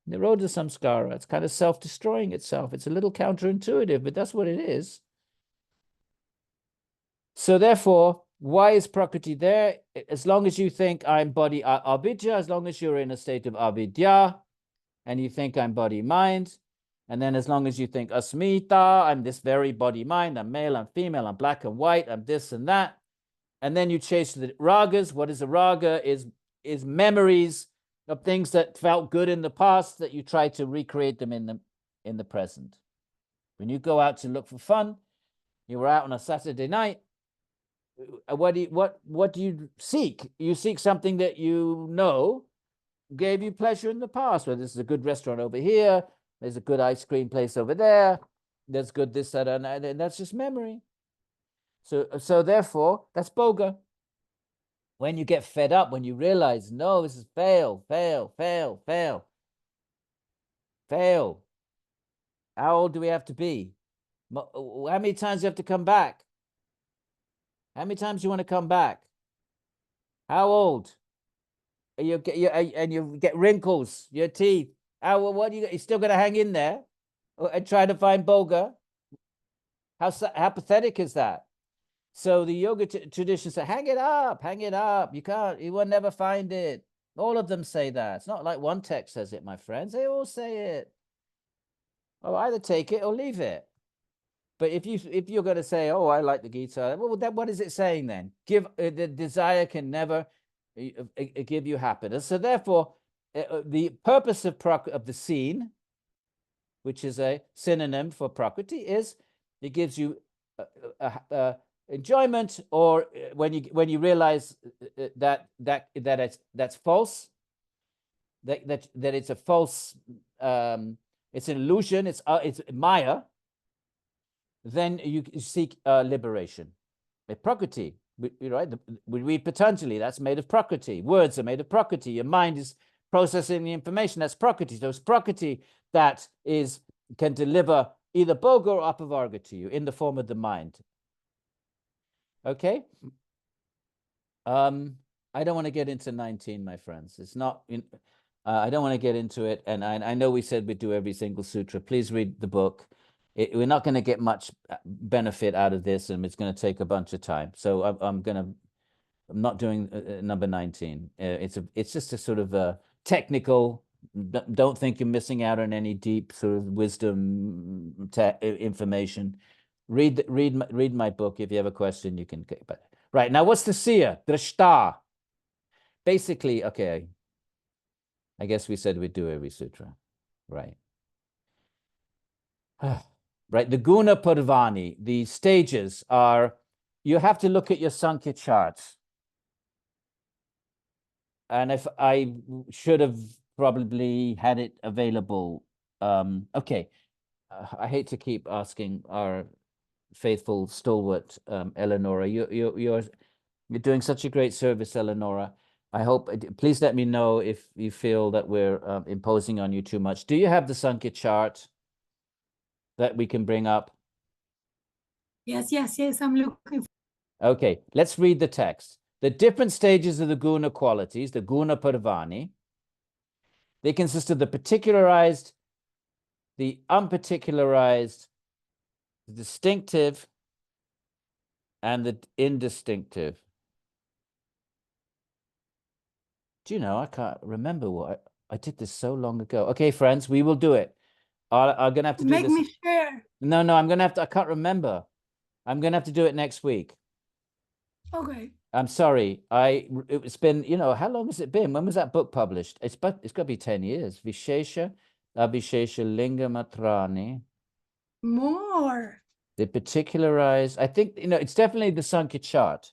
Nirodha samskara. It's kind of self-destroying itself. It's a little counterintuitive, but that's what it is. So therefore, why is Prakriti there? As long as you think I'm body avidya, as long as you're in a state of avidya, and you think I'm body-mind, and then as long as you think asmita, I'm this very body-mind, I'm male, I'm female, I'm black and white, I'm this and that, and then you chase the ragas. What is a raga? Is memories of things that felt good in the past that you try to recreate them in the present. When you go out to look for fun, you were out on a Saturday night. What do you seek? You seek something that gave you pleasure in the past. Well, this is a good restaurant over here. There's a good ice cream place over there. there's good this, that, and that's just memory. So therefore, that's boga. When you get fed up, when you realize, no, this is fail. How old do we have to be? How many times do you have to come back? How many times do you want to come back? How old? And you get wrinkles, your teeth. What do you're still going to hang in there and try to find boga? How pathetic is that? So the yoga tradition said, hang it up. You will never find it. All of them say that. It's not like one text says it, my friends. They all say it. Oh, either take it or leave it. But if you're going to say, oh, I like the Gita, well, then what is it saying then? The desire can never give you happiness. So therefore, the purpose of the scene, which is a synonym for prakriti, is it gives you enjoyment, or when you realize that's false, that it's a false, it's an illusion, it's maya, then you seek liberation. Prakriti, right? We read Patanjali, that's made of prakriti. Words are made of prakriti. Your mind is processing the information, that's prakriti. So it's prakriti that can deliver either boga or apavarga to you in the form of the mind. Okay? I don't want to get into 19, my friends. It's not, I don't want to get into it. And I know we said we'd do every single sutra. Please read the book. We're not going to get much benefit out of this, and it's going to take a bunch of time. So I'm not doing number 19. It's just a sort of a technical. Don't think you're missing out on any deep sort of wisdom information. Read my book. If you have a question, you can get. But right now, what's the siya? Drashta. Basically, okay. I guess we said we'd do every sutra, right? Right, the guna parvani, the stages are, you have to look at your Sankhya charts. And if I should have probably had it available. Okay, I hate to keep asking our faithful stalwart, Eleonora. You're doing such a great service, Eleonora. I hope, please let me know if you feel that we're imposing on you too much. Do you have the Sankhya chart that we can bring up? Yes, I'm looking for. Okay, let's read the text. The different stages of the guna qualities, the guna parvani, they consist of the particularized, the unparticularized, the distinctive, and the indistinctive. Do you know, I can't remember what I did this so long ago. Okay, friends, we will do it. I'm gonna have to do Make this. me share. No, I'm gonna have to. I can't remember. I'm gonna have to do it next week. Okay. I'm sorry. It's been, how long has it been? When was that book published? It's got to be 10 years. Vishesha Abhishesha Linga Matrani. More. The particularized. I think it's definitely the Sankhya chart.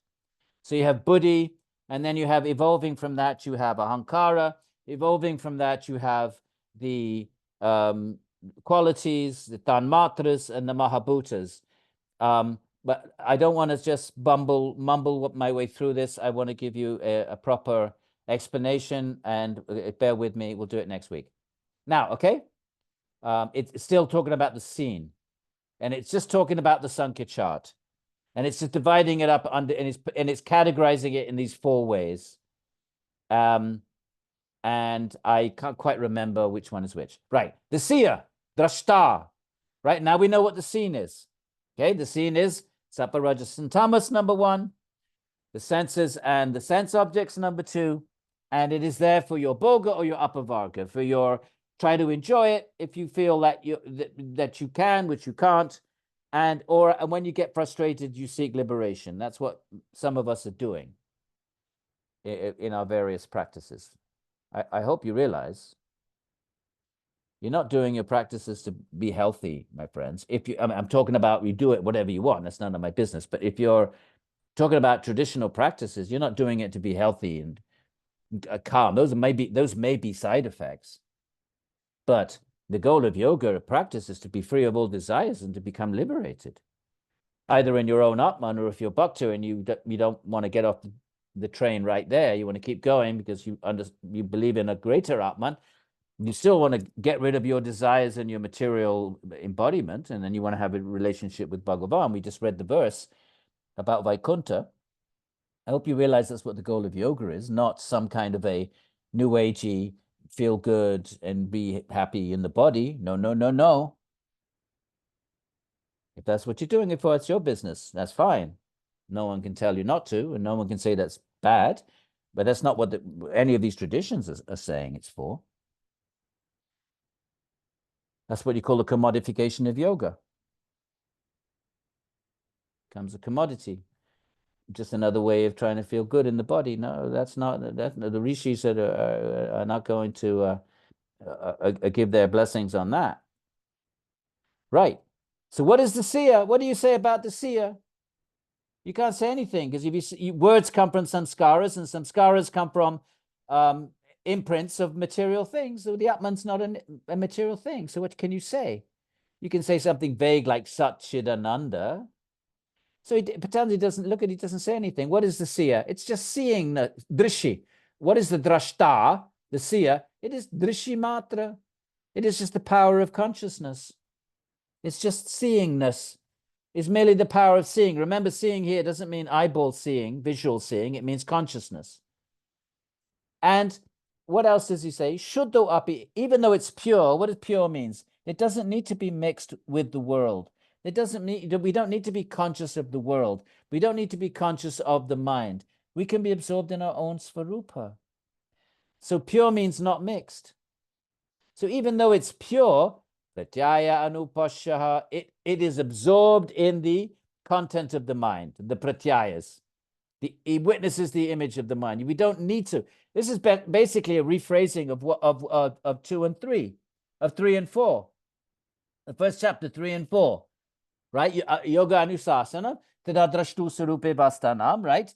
So you have buddhi, and then you have evolving from that. You have ahankara. Evolving from that, you have the qualities, the tanmatras, and the mahabhutas. But I don't want to just mumble my way through this. I want to give you a proper explanation, and bear with me. We'll do it next week. Now, okay? It's still talking about the scene, and it's just talking about the Sankhya chart, and it's just dividing it up and it's categorizing it in these 4 ways. And I can't quite remember which one is which. Right, the siya, drashta. Right, now we know what the scene is. Okay, the scene is Sattva, Rajas, and Tamas, number 1. The senses and the sense objects, number 2. And it is there for your boga or your apavarga, for your try to enjoy it if you feel that you can, which you can't. And when you get frustrated, you seek liberation. That's what some of us are doing in our various practices. I hope you realize you're not doing your practices to be healthy, my friends. I'm talking about you do it whatever you want. That's none of my business. But if you're talking about traditional practices, you're not doing it to be healthy and calm. Those may be side effects. But The goal of yoga practice is to be free of all desires and to become liberated. Either in your own Atman, or if you're Bhakta and you don't want to get off the train right there, you want to keep going because you believe in a greater Atman, you still want to get rid of your desires and your material embodiment, and then you want to have a relationship with Bhagavan. We just read the verse about Vaikuntha. I hope you realize that's what the goal of yoga is, not some kind of a new agey, feel good and be happy in the body. No, no, no, no. If that's what you're doing it for, it's your business. That's fine. No one can tell you not to, and no one can say that's bad, but that's not what any of these traditions are saying it's for. That's what you call a commodification of yoga. Becomes a commodity. Just another way of trying to feel good in the body. No, that's not. The rishis are not going to give their blessings on that. Right. So what is the siya? What do you say about the siya? You can't say anything because if words come from samskaras, and samskaras come from imprints of material things. So the Atman's not a material thing. So what can you say? You can say something vague like Sat Chidananda. So Patanjali doesn't look at it, he doesn't say anything. What is the siya? It's just seeing the drishi. What is the drashta, the siya? It is drishi matra. It is just the power of consciousness. It's just seeingness. It's merely the power of seeing. Remember, seeing here doesn't mean eyeball seeing, visual seeing. It means consciousness. And what else does he say? Shuddho api, even though it's pure, what does pure means? It doesn't need to be mixed with the world. It doesn't need, we don't need to be conscious of the world. We don't need to be conscious of the mind. We can be absorbed in our own svarupa. So pure means not mixed. So even though it's pure, pratyaya anupasyaha, it is absorbed in the content of the mind, the pratyayas. It witnesses the image of the mind. We don't need to. This is basically a rephrasing of 2 and 3, of 3 and 4. The first chapter, 3 and 4, right? Yoga anusasana, tadadrashtu sarupe vastanam, right?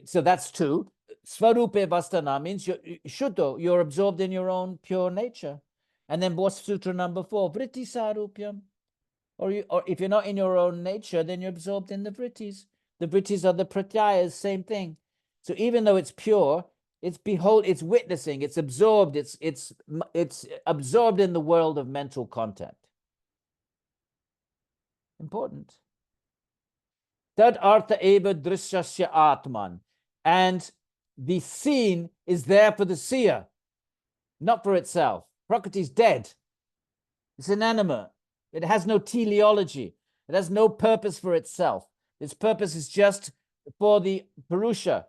So that's 2. Svarupe vastana means you're absorbed in your own pure nature. And then what's sutra number 4? Vritti sarupyam. Or if you're not in your own nature, then you're absorbed in the vrittis. The vrittis are the pratyayas, same thing. So even though it's pure, it's witnessing, it's absorbed, it's absorbed in the world of mental content. Important. Tad artha eva drishyasya atman. And the seen is there for the seer, not for itself. Prakriti is dead. It's inanimate. It has no teleology. It has no purpose for itself. Its purpose is just for the Purusha.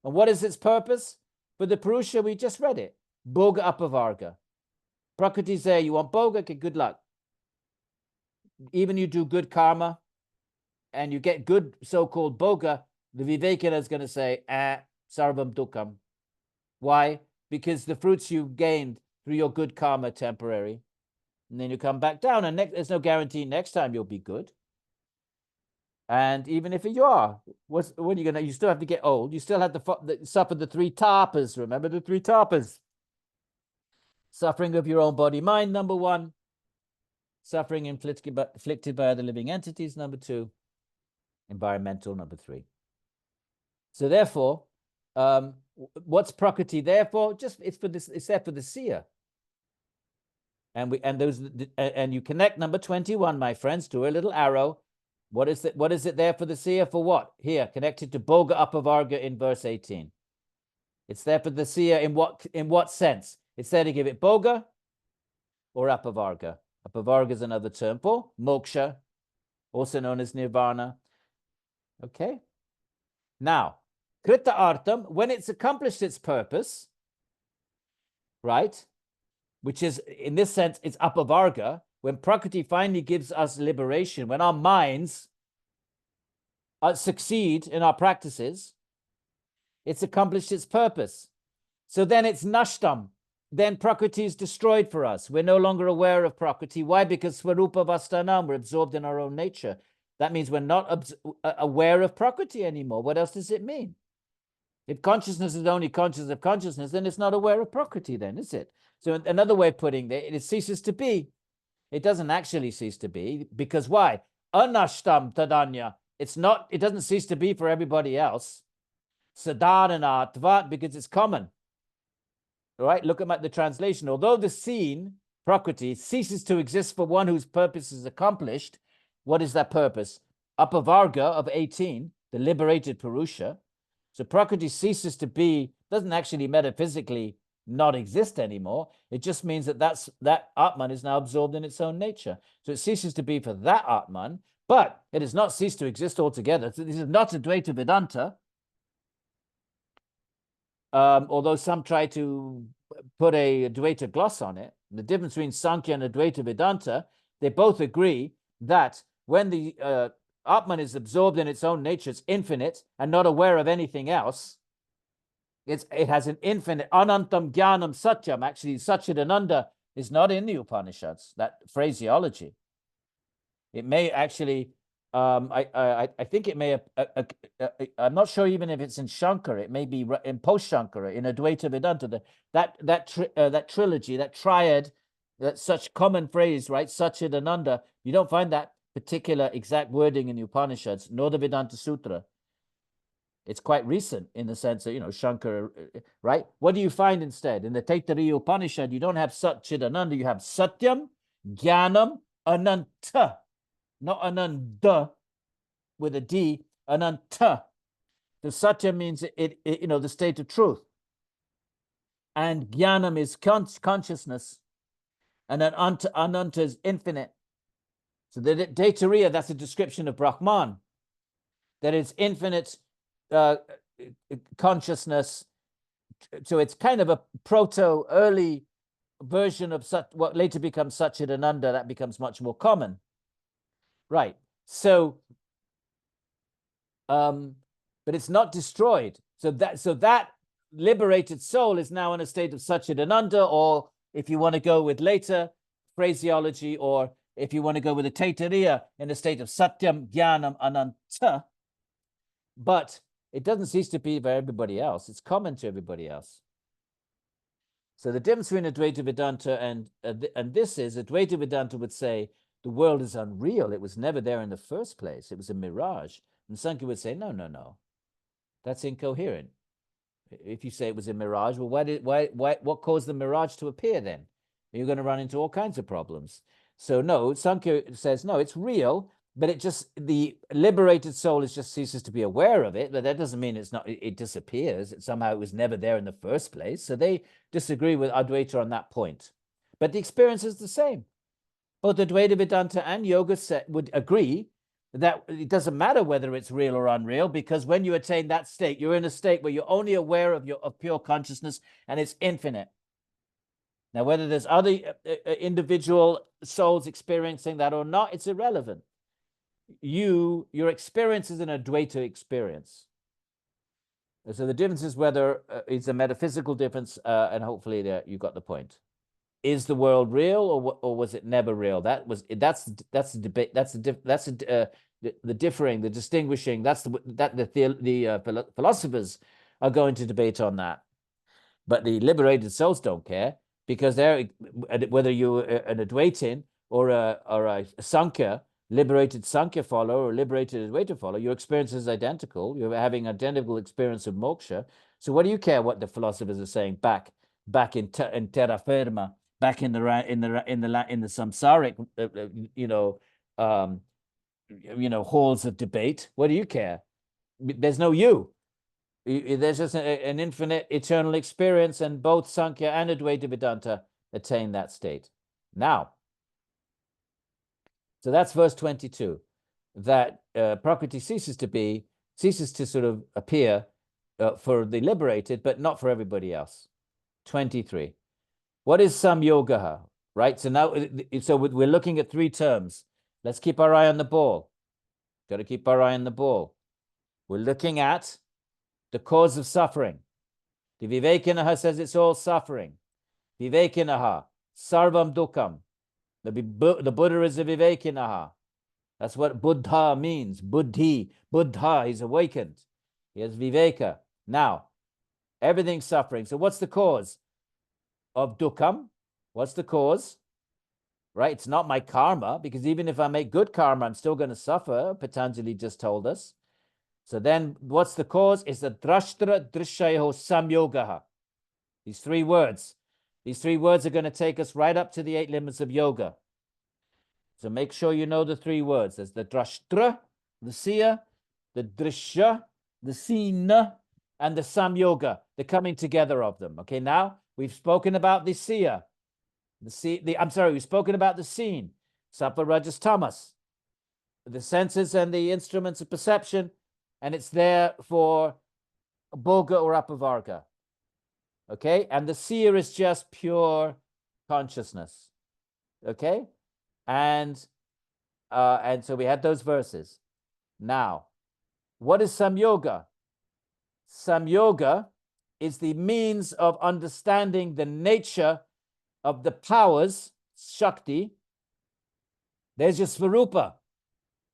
And what is its purpose? For the Purusha, we just read it. Bhoga apavarga. Prakriti is there. You want bhoga? Okay, good luck. Even you do good karma and you get good so-called bhoga, the Vivekana is going to say, sarvam dukkam. Why? Because the fruits you gained through your good karma are temporary. And then you come back down, and there's no guarantee next time you'll be good. And even if you are, when are you gonna? You still have to get old. You still have to suffer the 3 tapas. Remember the 3 tapas. Suffering of your own body, mind, number 1. Suffering inflicted by other living entities, number 2. Environmental, number 3. So therefore, what's Prakriti there for? It's there for the seer. And you connect number 21, my friends, to a little arrow. What is it there for the seer? For what? Here, connected to Bhoga Apavarga in verse 18. It's there for the seer in what sense? It's there to give it Bhoga or Apavarga. Apavarga is another term for moksha, also known as nirvana. Okay. Now, Krita Artam, when it's accomplished its purpose, right, which is, in this sense, it's Apavarga, when Prakriti finally gives us liberation, when our minds succeed in our practices, it's accomplished its purpose. So then it's Nashtam. Then Prakriti is destroyed for us. We're no longer aware of Prakriti. Why? Because Swarupa Vastanam, we're absorbed in our own nature. That means we're not aware of Prakriti anymore. What else does it mean? If consciousness is only conscious of consciousness, then it's not aware of Prakriti then, is it? So another way of putting it ceases to be. It doesn't actually cease to be, because why? Anashtam tadanya. It doesn't cease to be for everybody else. Sadharana tvat, because it's common. All right, look at the translation. Although the scene, Prakriti, ceases to exist for one whose purpose is accomplished, what is that purpose? Apavarga of 18, the liberated Purusha. So Prakriti ceases to be, doesn't actually metaphysically not exist anymore. It just means that Atman is now absorbed in its own nature. So it ceases to be for that Atman, but it has not ceased to exist altogether. So this is not Advaita Vedanta. Although some try to put a Advaita gloss on it. The difference between Sankhya and Advaita Vedanta, they both agree that when the Atman is absorbed in its own nature, it's infinite and not aware of anything else. It has an infinite, anantam jnanam satyam. Actually, Satchidananda is not in the Upanishads, that phraseology. It may actually, I think it may, I'm not sure even if it's in Shankara, it may be in post-Shankara, in Advaita Vedanta, that trilogy, that triad, that such common phrase, right? Satchidananda, you don't find that particular exact wording in the Upanishads, nor the Vedanta Sutra. It's quite recent in the sense that, Shankara, right? What do you find instead? In the Taittiriya Upanishad, you don't have Satchidananda, you have Satyam, Jnanam, Ananta. Not Ananda with a D, Ananta. The Satya means the state of truth. And Jnanam is consciousness. And then Ananta is infinite. So the Taittiriya, that's a description of Brahman. That it's infinite consciousness. So it's kind of a early version of what later becomes Satchidananda, that becomes much more common. Right. So, but it's not destroyed. So that liberated soul is now in a state of Satchidananda, or if you want to go with later phraseology, or if you want to go with the Taittiriya, in a state of Satyam, Jnanam, Ananta. But it doesn't cease to be for everybody else. It's common to everybody else. So the difference between Advaita Vedanta and this is, Advaita Vedanta would say the world is unreal. It was never there in the first place. It was a mirage. And Sankhya would say, no. That's incoherent. If you say it was a mirage, well, what caused the mirage to appear then? You're going to run into all kinds of problems. So no, Sankhya says, no, it's real, but the liberated soul just ceases to be aware of it, but that doesn't mean it disappears. Somehow it was never there in the first place. So they disagree with Advaita on that point. But the experience is the same. Both Advaita Vedanta and Yoga would agree that it doesn't matter whether it's real or unreal, because when you attain that state, you're in a state where you're only aware of pure consciousness, and it's infinite. Now, whether there's other individual souls experiencing that or not, it's irrelevant. Your experience is an Advaita experience. So the difference is whether it's a metaphysical difference, and hopefully you got the point. Is the world real, or was it never real? That's the debate. That's the differing, the distinguishing. That's the philosophers are going to debate on that. But the liberated souls don't care, because they're, whether you're an Advaitin or a Sankhya, liberated Sankhya follower or liberated Advaita follower, your experience is identical. You're having identical experience of moksha. So what do you care what the philosophers are saying back in terra firma, back in the samsaric halls of debate? What do you care? There's no you. There's just an infinite eternal experience, and both Sankhya and Advaita Vedanta attain that state. Now, so that's verse 22, that Prakriti ceases to sort of appear for the liberated, but not for everybody else. 23. What is samyogaha? Right? So now, we're looking at three terms. Let's keep our eye on the ball. Got to keep our eye on the ball. We're looking at the cause of suffering. The Vivekanaha says it's all suffering. Vivekanaha, sarvam dukkam. The Buddha is a Vivekanaha. That's what Buddha means. Buddha, he's awakened. He has Viveka. Now, everything's suffering. So what's the cause of dukkam? What's the cause? Right? It's not my karma, because even if I make good karma, I'm still going to suffer. Patanjali just told us. So then what's the cause? It's the drashtra drishayo samyogaha. These three words. These three words are going to take us right up to the 8 limits of yoga. So make sure you know the three words. There's the drashtra, the seer, the drishya, the seen, and the samyoga, the coming together of them. Okay, now we've spoken about the seer. We've spoken about the seen, sattva, rajas, tamas, the senses and the instruments of perception, and it's there for bhoga or apavarga. Okay, and the seer is just pure consciousness. Okay, and so we had those verses. Now, what is samyoga? Samyoga is the means of understanding the nature of the powers, Shakti. There's your Svarupa.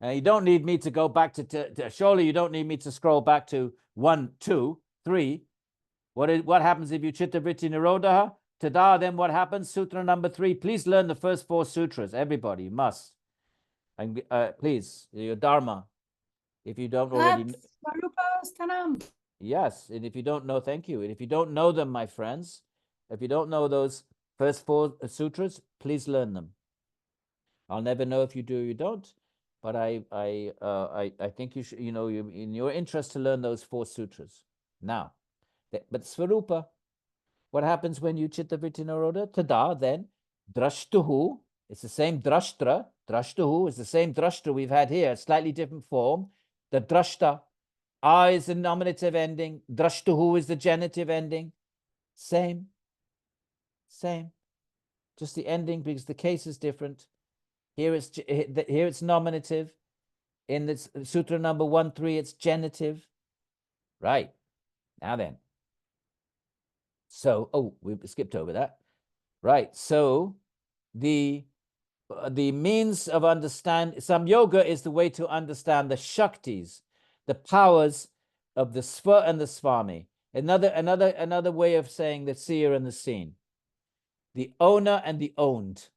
And you don't need me to go back to surely you don't need me to scroll back to 1, 2, 3. What happens if you Chitta Vritti Nirodha? Tada, then what happens? Sutra number 3. Please learn the first 4 sutras. Everybody, you must. And please, your Dharma. If you don't already... Yes, and if you don't know, thank you. And if you don't know them, my friends, if you don't know those first 4 sutras, please learn them. I'll never know if you do or you don't, but I think you should, you in your interest to learn those 4 sutras. Now, but Svarupa, what happens when you Chitta Vritti Nirodha? Tada, then, drashtuhu, it's the same drashtra, drashtuhu is the same drashtra we've had here, slightly different form. The drashta, I is the nominative ending, drashtuhu is the genitive ending. Same. Just the ending, because the case is different. Here it's nominative. In this sutra number 1.3, it's genitive. Right. Now then. So, we skipped over that. Right. So the means of understand samyoga is the way to understand the Shaktis, the powers of the Sva and the Swami. Another way of saying the seer and the seen. The owner and the owned.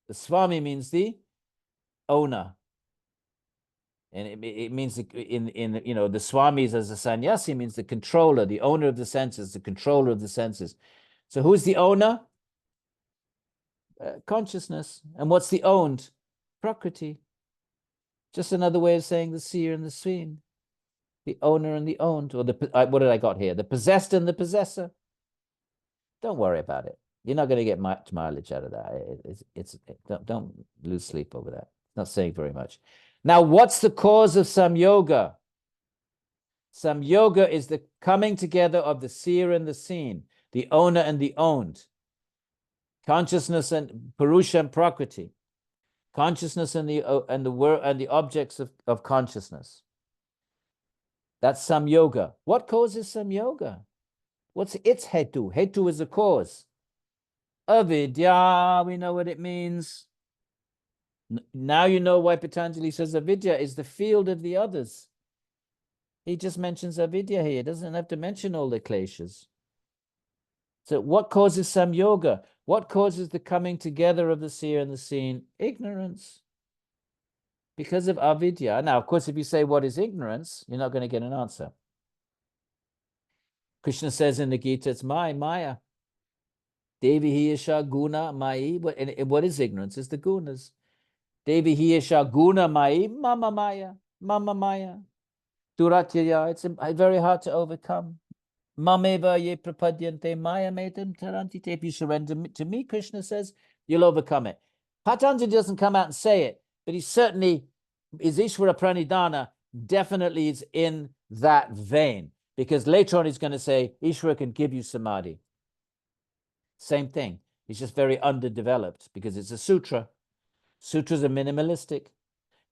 The Swami means the owner. And it means the Swamis as a sannyasi means the controller, the owner of the senses, the controller of the senses. So who's the owner? Consciousness. And what's the owned? Prakriti. Just another way of saying the seer and the seen. The owner and the owned. Or what did I got here? The possessed and the possessor. Don't worry about it. You're not going to get much mileage out of that. Don't lose sleep over that. It's not saying very much. Now, what's the cause of samyoga? Samyoga is the coming together of the seer and the seen, the owner and the owned, consciousness and Purusha and Prakriti, consciousness and the objects of consciousness. That's samyoga. What causes samyoga? What's its hetu? Hetu is the cause. Avidya, we know what it means. Now you know why Patanjali says avidya is the field of the others. He just mentions avidya here. He doesn't have to mention all the kleshas. So what causes samyoga? What causes the coming together of the seer and the seen? Ignorance. Because of avidya. Now, of course, if you say what is ignorance, you're not going to get an answer. Krishna says in the Gita, it's Maya. Devi Hiyasha Guna Mai. What is ignorance? It's the gunas. Devi Hiyasha Guna Mai, Mama Maya. Duratyaya, it's very hard to overcome. Mameva ye prapadyante Maya metam tarantite. If you surrender to me, Krishna says, you'll overcome it. Patanjali doesn't come out and say it, but he certainly, his Ishvara Pranidhana definitely is in that vein. Because later on he's going to say, Ishvara can give you samadhi. Same thing. It's just very underdeveloped because it's a sutra. Sutras are minimalistic.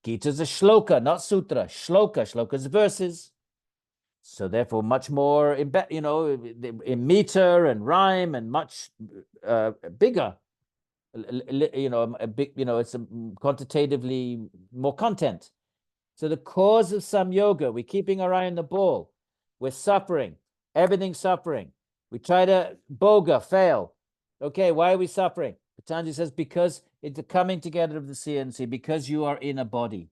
Gita's a shloka, not sutra. Shloka's verses. So therefore much more, in meter and rhyme and much bigger. It's quantitatively more content. So the cause of samyoga, we're keeping our eye on the ball. We're suffering. Everything's suffering. We try to bhoga, fail. Okay, why are we suffering? Patanjali says because it's the coming together of the seer and sea, because you are in a body,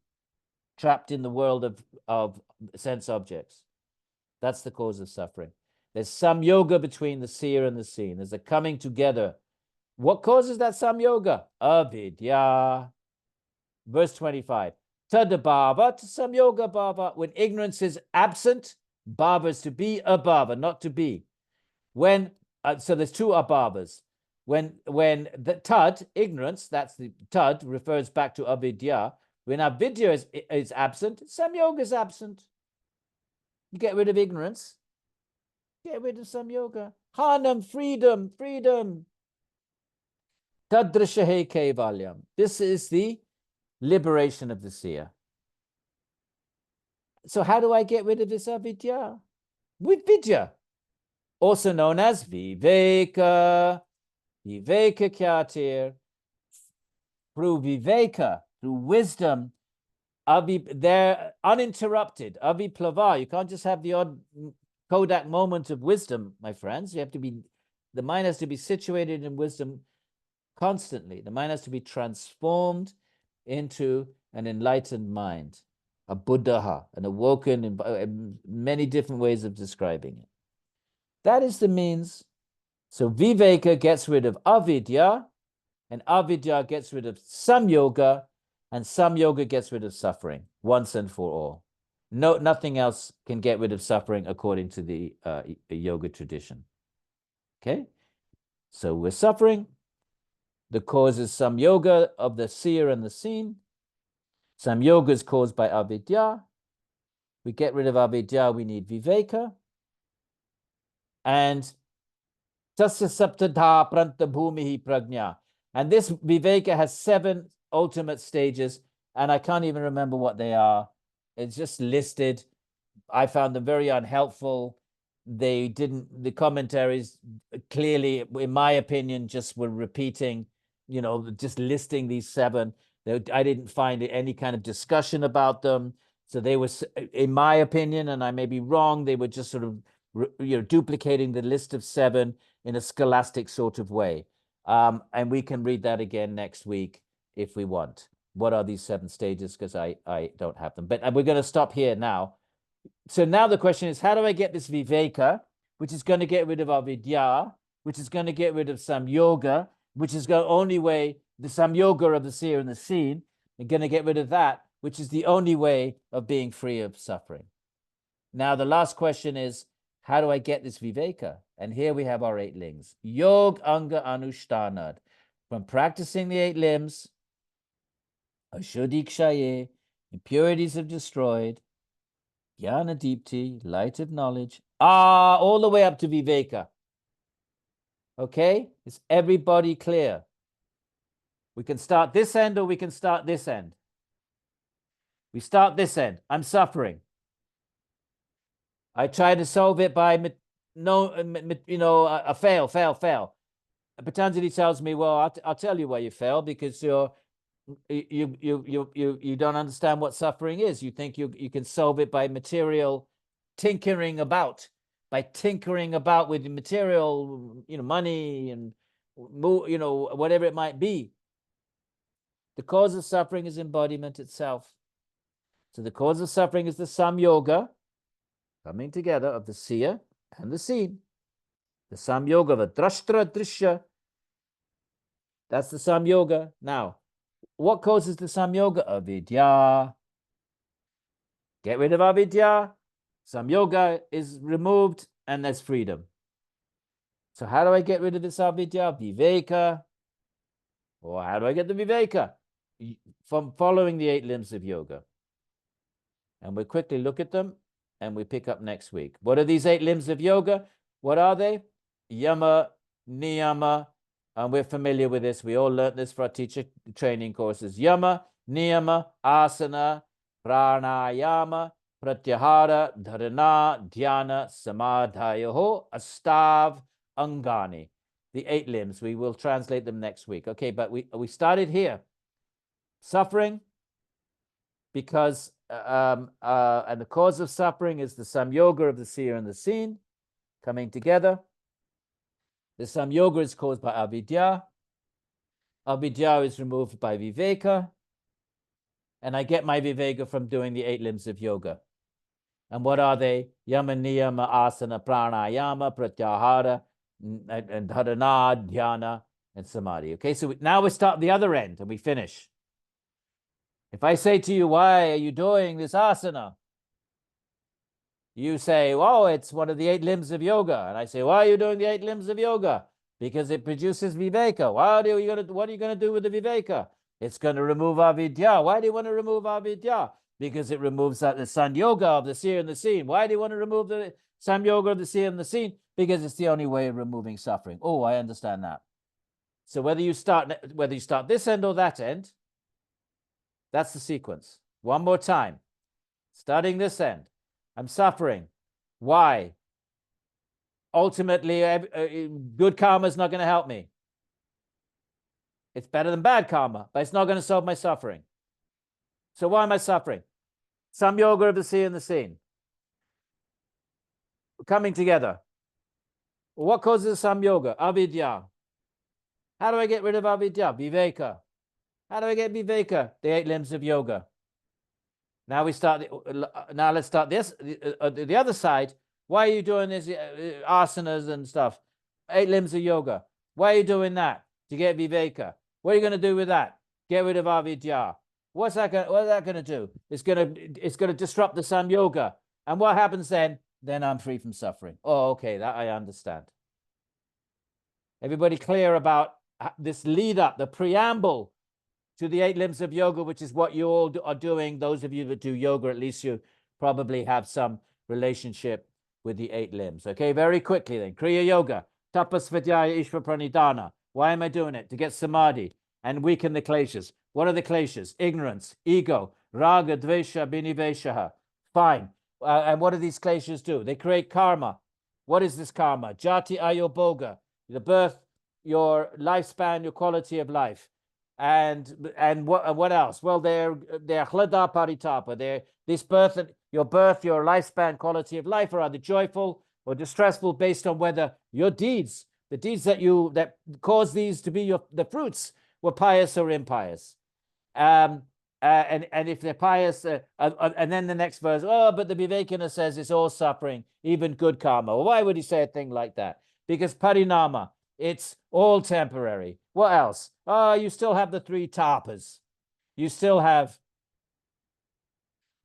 trapped in the world of sense objects. That's the cause of suffering. There's some yoga between the seer and the seen. There's a coming together. What causes that some yoga? Avidya. Verse 25. Tadabhava to some yoga bhava. When ignorance is absent, bhava is to be, abhava, not to be. When so there's two abhavas. When the tad, ignorance, that's the tad, refers back to avidya. When avidya is absent, samyoga is absent. You get rid of ignorance, get rid of samyoga. Hanam, freedom, freedom. Tadrishahe kevalyam. This is the liberation of the seer. So how do I get rid of this avidya? With vidya, also known as viveka. Viveka kyatir. Through viveka, through wisdom, they're uninterrupted. Aviplava. You can't just have the odd Kodak moment of wisdom, my friends. You have to be, the mind has to be situated in wisdom constantly. The mind has to be transformed into an enlightened mind, a buddha, an awoken, in many different ways of describing it. That is the means. So viveka gets rid of avidya, and avidya gets rid of samyoga, and samyoga gets rid of suffering once and for all. No, nothing else can get rid of suffering according to the yoga tradition. Okay, so we're suffering. The cause is samyoga of the seer and the seen. Samyoga is caused by avidya. We get rid of avidya, we need viveka. And tasya saptadha pranta bhumihi prajna. And this viveka has 7 ultimate stages, and I can't even remember what they are. It's just listed. I found them very unhelpful. They didn't, the commentaries clearly, in my opinion, just were repeating, you know, just listing these 7. I didn't find any kind of discussion about them. So they were, in my opinion, and I may be wrong, they were just sort of, you know, duplicating the list of 7 in a scholastic sort of way. And we can read that again next week if we want. What are these 7 stages? Because I don't have them. But we're going to stop here now. So now the question is, how do I get this viveka, which is going to get rid of avidya, which is going to get rid of samyoga, which is the only way, the samyoga of the seer and the seen, and going to get rid of that, which is the only way of being free of suffering. Now the last question is, how do I get this viveka? And here we have our 8 limbs. Yog anga anushtanad. From practicing the 8 limbs, ashuddhikshaye, impurities have destroyed, jnana deepti, light of knowledge, all the way up to viveka. Okay? Is everybody clear? We can start this end or we can start this end. We start this end. I'm suffering. I try to solve it by fail. Patanjali tells me, well, I'll tell you why you fail, because you don't understand what suffering is. You think you can solve it by material tinkering about, with the material, money and whatever it might be. The cause of suffering is embodiment itself. So the cause of suffering is the samyoga, coming together of the seer and the seen. The samyoga of a drashtra drishya. That's the samyoga. Now, what causes the samyoga? Avidya. Get rid of avidya. Samyoga is removed and there's freedom. So how do I get rid of this avidya? Viveka. Or how do I get the viveka? From following the 8 limbs of yoga. And we'll quickly look at them and we pick up next week. What are these 8 limbs of yoga? What are they? Yama, niyama, and we're familiar with this. We all learned this for our teacher training courses. Yama, niyama, asana, pranayama, pratyahara, dharana, dhyana, samadhayaho, astav, angani. The 8 limbs. We will translate them next week. Okay, but we started here. Suffering, because and the cause of suffering is the samyoga of the seer and the seen coming together. The samyoga is caused by avidya. Avidya is removed by viveka. And I get my viveka from doing the 8 limbs of yoga. And what are they? Yama, niyama, asana, pranayama, pratyahara, and dharana, dhyana, and samadhi. Okay, so now we start the other end and we finish. If I say to you, why are you doing this asana? You say, oh, it's one of the 8 limbs of yoga. And I say, why are you doing the 8 limbs of yoga? Because it produces viveka. What are you going to do with the viveka? It's going to remove avidya. Why do you want to remove avidya? Because it removes the sanyoga of the seer and the seen. Why do you want to remove the samyoga of the seer and the seen? Because it's the only way of removing suffering. Oh, I understand that. So whether you start this end or that end, that's the sequence. One more time. Starting this end. I'm suffering. Why? Ultimately, good karma is not going to help me. It's better than bad karma, but it's not going to solve my suffering. So why am I suffering? Samyoga of the seer and the seen. Coming together. What causes samyoga? Avidya. How do I get rid of avidya? Viveka. How do I get viveka? The 8 limbs of yoga. Now let's start this. The other side. Why are you doing this asanas and stuff? 8 limbs of yoga. Why are you doing that? To get viveka. What are you going to do with that? Get rid of avidya. What's that going to do? It's going to disrupt the samyoga. And what happens then? Then I'm free from suffering. Oh, okay, that I understand. Everybody clear about this lead up, the preamble to the 8 limbs of yoga, which is what you all are doing. Those of you that do yoga, at least you probably have some relationship with the 8 limbs. Okay, very quickly then. Kriya yoga, tapas vidyaya ishva pranidhana. Why am I doing it? To get samadhi and weaken the kleshas. What are the kleshas? Ignorance, ego, raga, dvesha, biniveshaha. Fine. And what do these kleshas do? They create karma. What is this karma? Jati ayoboga, the birth, your lifespan, your quality of life. And what else? Well, they're hlada paritapa. They're this birth, your lifespan, quality of life are either joyful or distressful based on whether your deeds, the deeds that cause these to be the fruits, were pious or impious. And if they're pious, and then the next verse, oh, but the Vivekananda says it's all suffering, even good karma. Well, why would he say a thing like that? Because parinama, it's all temporary. What else? Oh, you still have the 3 tapas. You still have,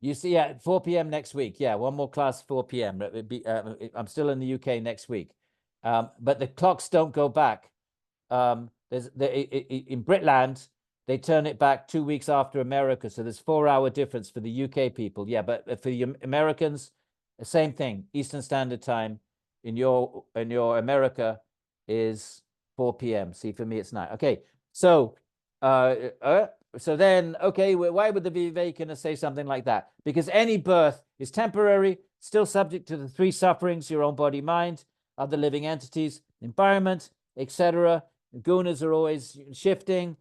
you see, yeah, 4 p.m. next week. Yeah, one more class, 4 p.m. I'm still in the UK next week. But the clocks don't go back. In Britland, they turn it back 2 weeks after America. So there's 4-hour difference for the UK people. Yeah, but for the Americans, the same thing. Eastern Standard Time in your America is 4 p.m. See, for me, it's 9. Okay, so then, okay, why would the Vivekananda say something like that? Because any birth is temporary, still subject to the 3 sufferings, your own body, mind, other living entities, environment, etc. Gunas are always shifting,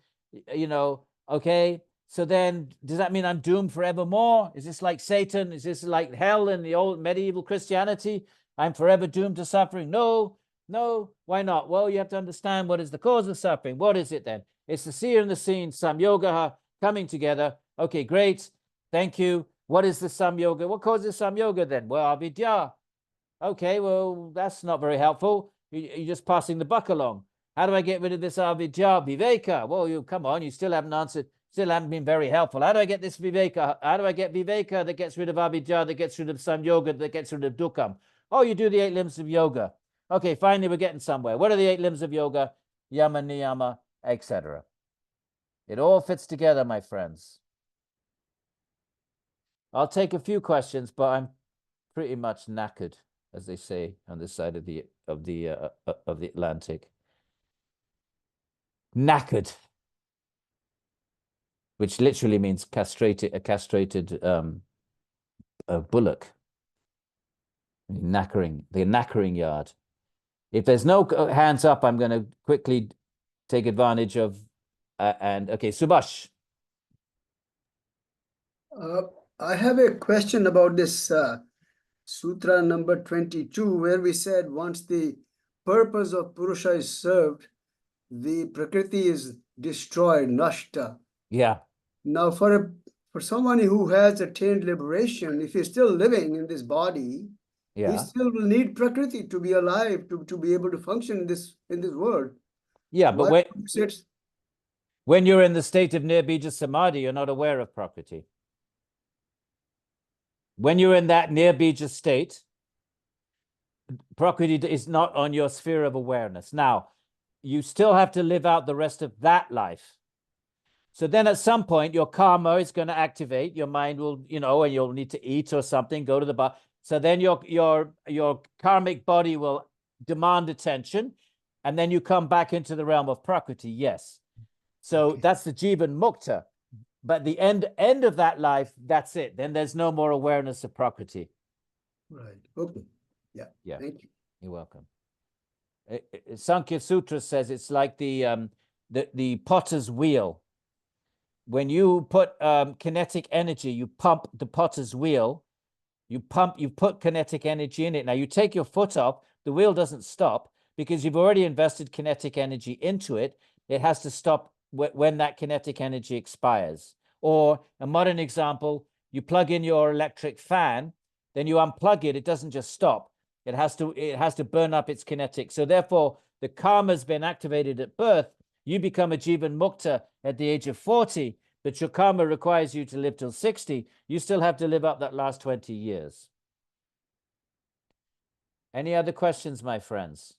okay? So then, does that mean I'm doomed forevermore? Is this like Satan? Is this like hell in the old medieval Christianity? I'm forever doomed to suffering? No, why not? Well, you have to understand what is the cause of suffering. What is it then? It's the seer and the seen, samyoga, coming together. Okay, great. Thank you. What is the samyoga? What causes samyoga then? Well, avidya. Okay, well, that's not very helpful. You're just passing the buck along. How do I get rid of this avidya? Viveka. Well, come on, you still haven't answered, still haven't been very helpful. How do I get this viveka? How do I get viveka that gets rid of avidya, that gets rid of samyoga, that gets rid of dukkham? Oh, you do the 8 limbs of yoga. Okay, finally, we're getting somewhere. What are the 8 limbs of yoga? Yama, niyama, etc. It all fits together, my friends. I'll take a few questions, but I'm pretty much knackered, as they say on this side of the Atlantic. Knackered, which literally means a castrated bullock. Knackering, the knackering yard. If there's no hands up, I'm going to quickly take advantage of, okay, Subhash. I have a question about this Sutra number 22, where we said once the purpose of Purusha is served, the Prakriti is destroyed, nashta. Yeah. Now, for someone who has attained liberation, if he's still living in this body, Yeah. he still will need Prakriti to be alive, to be able to function in this world. Yeah, but Why when you're in the state of Nirbija Samadhi, you're not aware of Prakriti. When you're in that Nirbija state, Prakriti is not on your sphere of awareness. Now, you still have to live out the rest of that life. So then at some point, your karma is going to activate. Your mind will, and you'll need to eat or something, go to the bar. So then your karmic body will demand attention. And then you come back into the realm of Prakriti, yes. So that's the Jivan Mukta. But the end of that life, that's it. Then there's no more awareness of Prakriti. Right. Okay. Yeah. Thank you. You're welcome. Sankhya Sutra says it's like the potter's wheel. When you put kinetic energy, you pump the potter's wheel. You put kinetic energy in it. Now you take your foot off, the wheel doesn't stop because you've already invested kinetic energy into it. It has to stop when that kinetic energy expires. Or a modern example, you plug in your electric fan, then you unplug it, it doesn't just stop. It has to burn up its kinetic. So therefore, the karma's been activated at birth. You become a Jivan Mukta at the age of 40, but your karma requires you to live till 60. You still have to live up that last 20 years. Any other questions, my friends?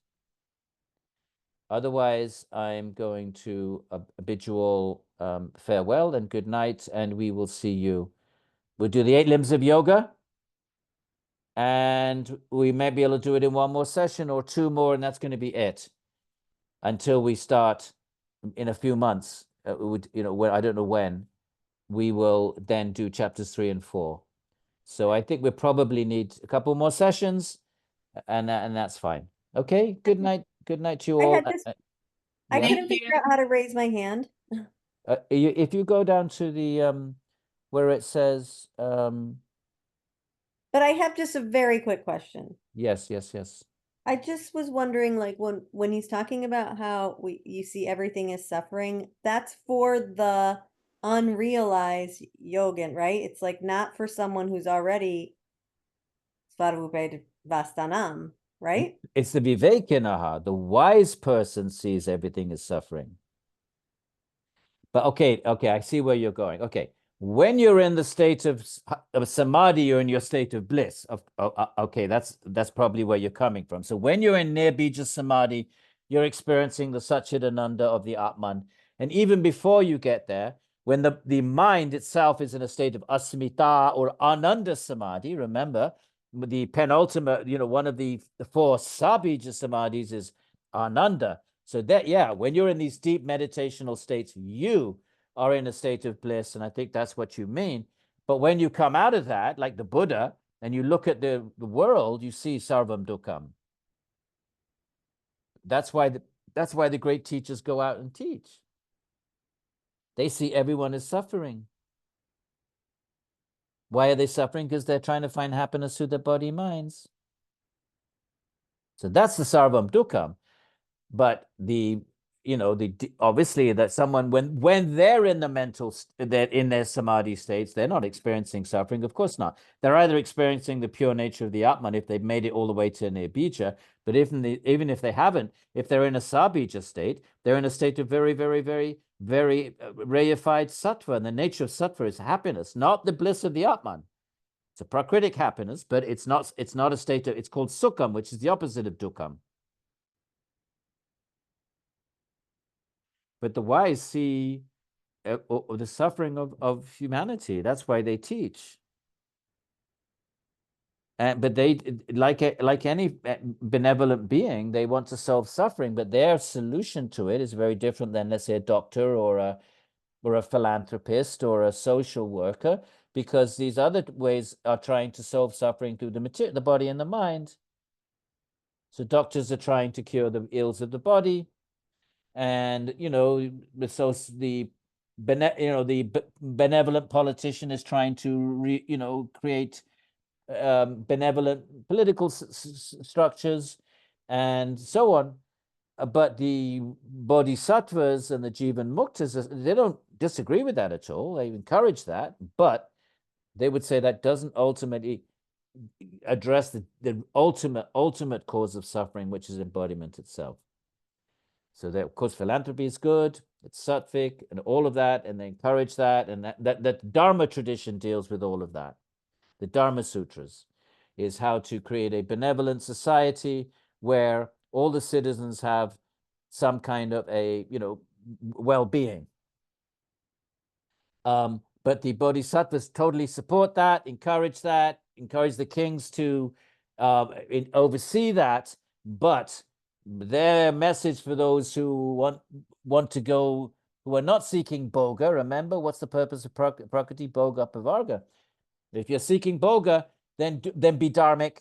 Otherwise, I'm going to bid you all farewell and good night, and we will see you. We'll do the 8 limbs of yoga, and we may be able to do it in one more session or 2 more, and that's going to be it until we start in a few months. When I don't know when, we will then do chapters 3 and 4. So I think we probably need a couple more sessions, and that's fine. Okay. Good night. Good night to you all. I Yeah. couldn't figure out how to raise my hand. If you go down to the where it says But I have just a very quick question. yes. I just was wondering, like, when he's talking about how you see everything as suffering, that's for the unrealized yogin, right? It's like not for someone who's already Svarupa Vastanam, right? It's the Vivekanaha. The wise person sees everything as suffering. But okay, I see where you're going. Okay, when you're in the state of samadhi, you're in your state of bliss. Okay, that's probably where you're coming from. So when you're in Nirbija Samadhi, you're experiencing the Satchidananda of the Atman. And even before you get there, when the mind itself is in a state of asmita or ananda samadhi, remember, the penultimate, one of the 4 sabija samadhis is ananda. So that, when you're in these deep meditational states, you are in a state of bliss. And I think that's what you mean. But when you come out of that, like the Buddha, and you look at the world, you see sarvam dukkam. That's why the great teachers go out and teach. They see everyone is suffering. Why are they suffering? Because they're trying to find happiness through their body minds. So that's the sarvam dukkam. But obviously that someone, when they're in they're in their samadhi states, they're not experiencing suffering. Of course not. They're either experiencing the pure nature of the Atman if they've made it all the way to Nirbija, but even if they haven't, if they're in a sabija state, they're in a state of very, very, very, very reified sattva. And the nature of sattva is happiness, not the bliss of the Atman. It's a prakritic happiness, but it's not a state of, it's called sukham, which is the opposite of dukkam. But the wise see the suffering of humanity. That's why they teach. But they, like any benevolent being, they want to solve suffering. But their solution to it is very different than, let's say, a doctor or a philanthropist or a social worker, because these other ways are trying to solve suffering through the body and the mind. So doctors are trying to cure the ills of the body. And so the benevolent politician is trying to create benevolent political structures, and so on. But the bodhisattvas and the jivan muktas, they don't disagree with that at all. They encourage that, but they would say that doesn't ultimately address the ultimate cause of suffering, which is embodiment itself. So that, of course, philanthropy is good, it's sattvic and all of that, and they encourage that, and that Dharma tradition deals with all of that. The Dharma Sutras is how to create a benevolent society where all the citizens have some kind of a, well-being. But the bodhisattvas totally support that, encourage the kings to oversee that. But their message for those who want to go, who are not seeking boga, remember, what's the purpose of prakriti, boga, pavarga? If you're seeking boga, then be dharmic.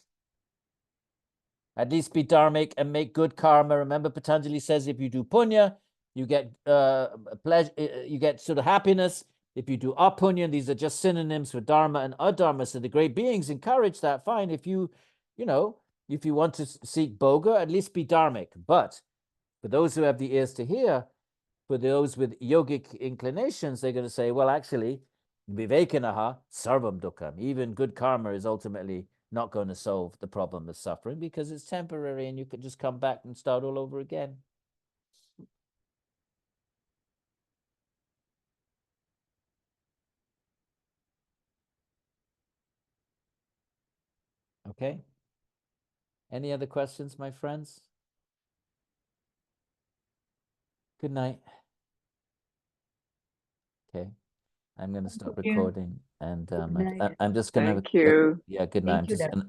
At least be dharmic and make good karma. Remember, Patanjali says if you do punya, you get pleasure, you get sort of happiness. If you do apunya, these are just synonyms for dharma and adharma. So the great beings encourage that. Fine. If you want to seek boga, at least be dharmic. But for those who have the ears to hear, for those with yogic inclinations, they're going to say, well, actually, vivekanaha sarvam dukkam. Even good karma is ultimately not going to solve the problem of suffering because it's temporary and you could just come back and start all over again. Okay. Any other questions, my friends? Good night. Okay. I'm going to stop recording and I'm just going to. Thank you. Yeah, good night. Thank you, Dr.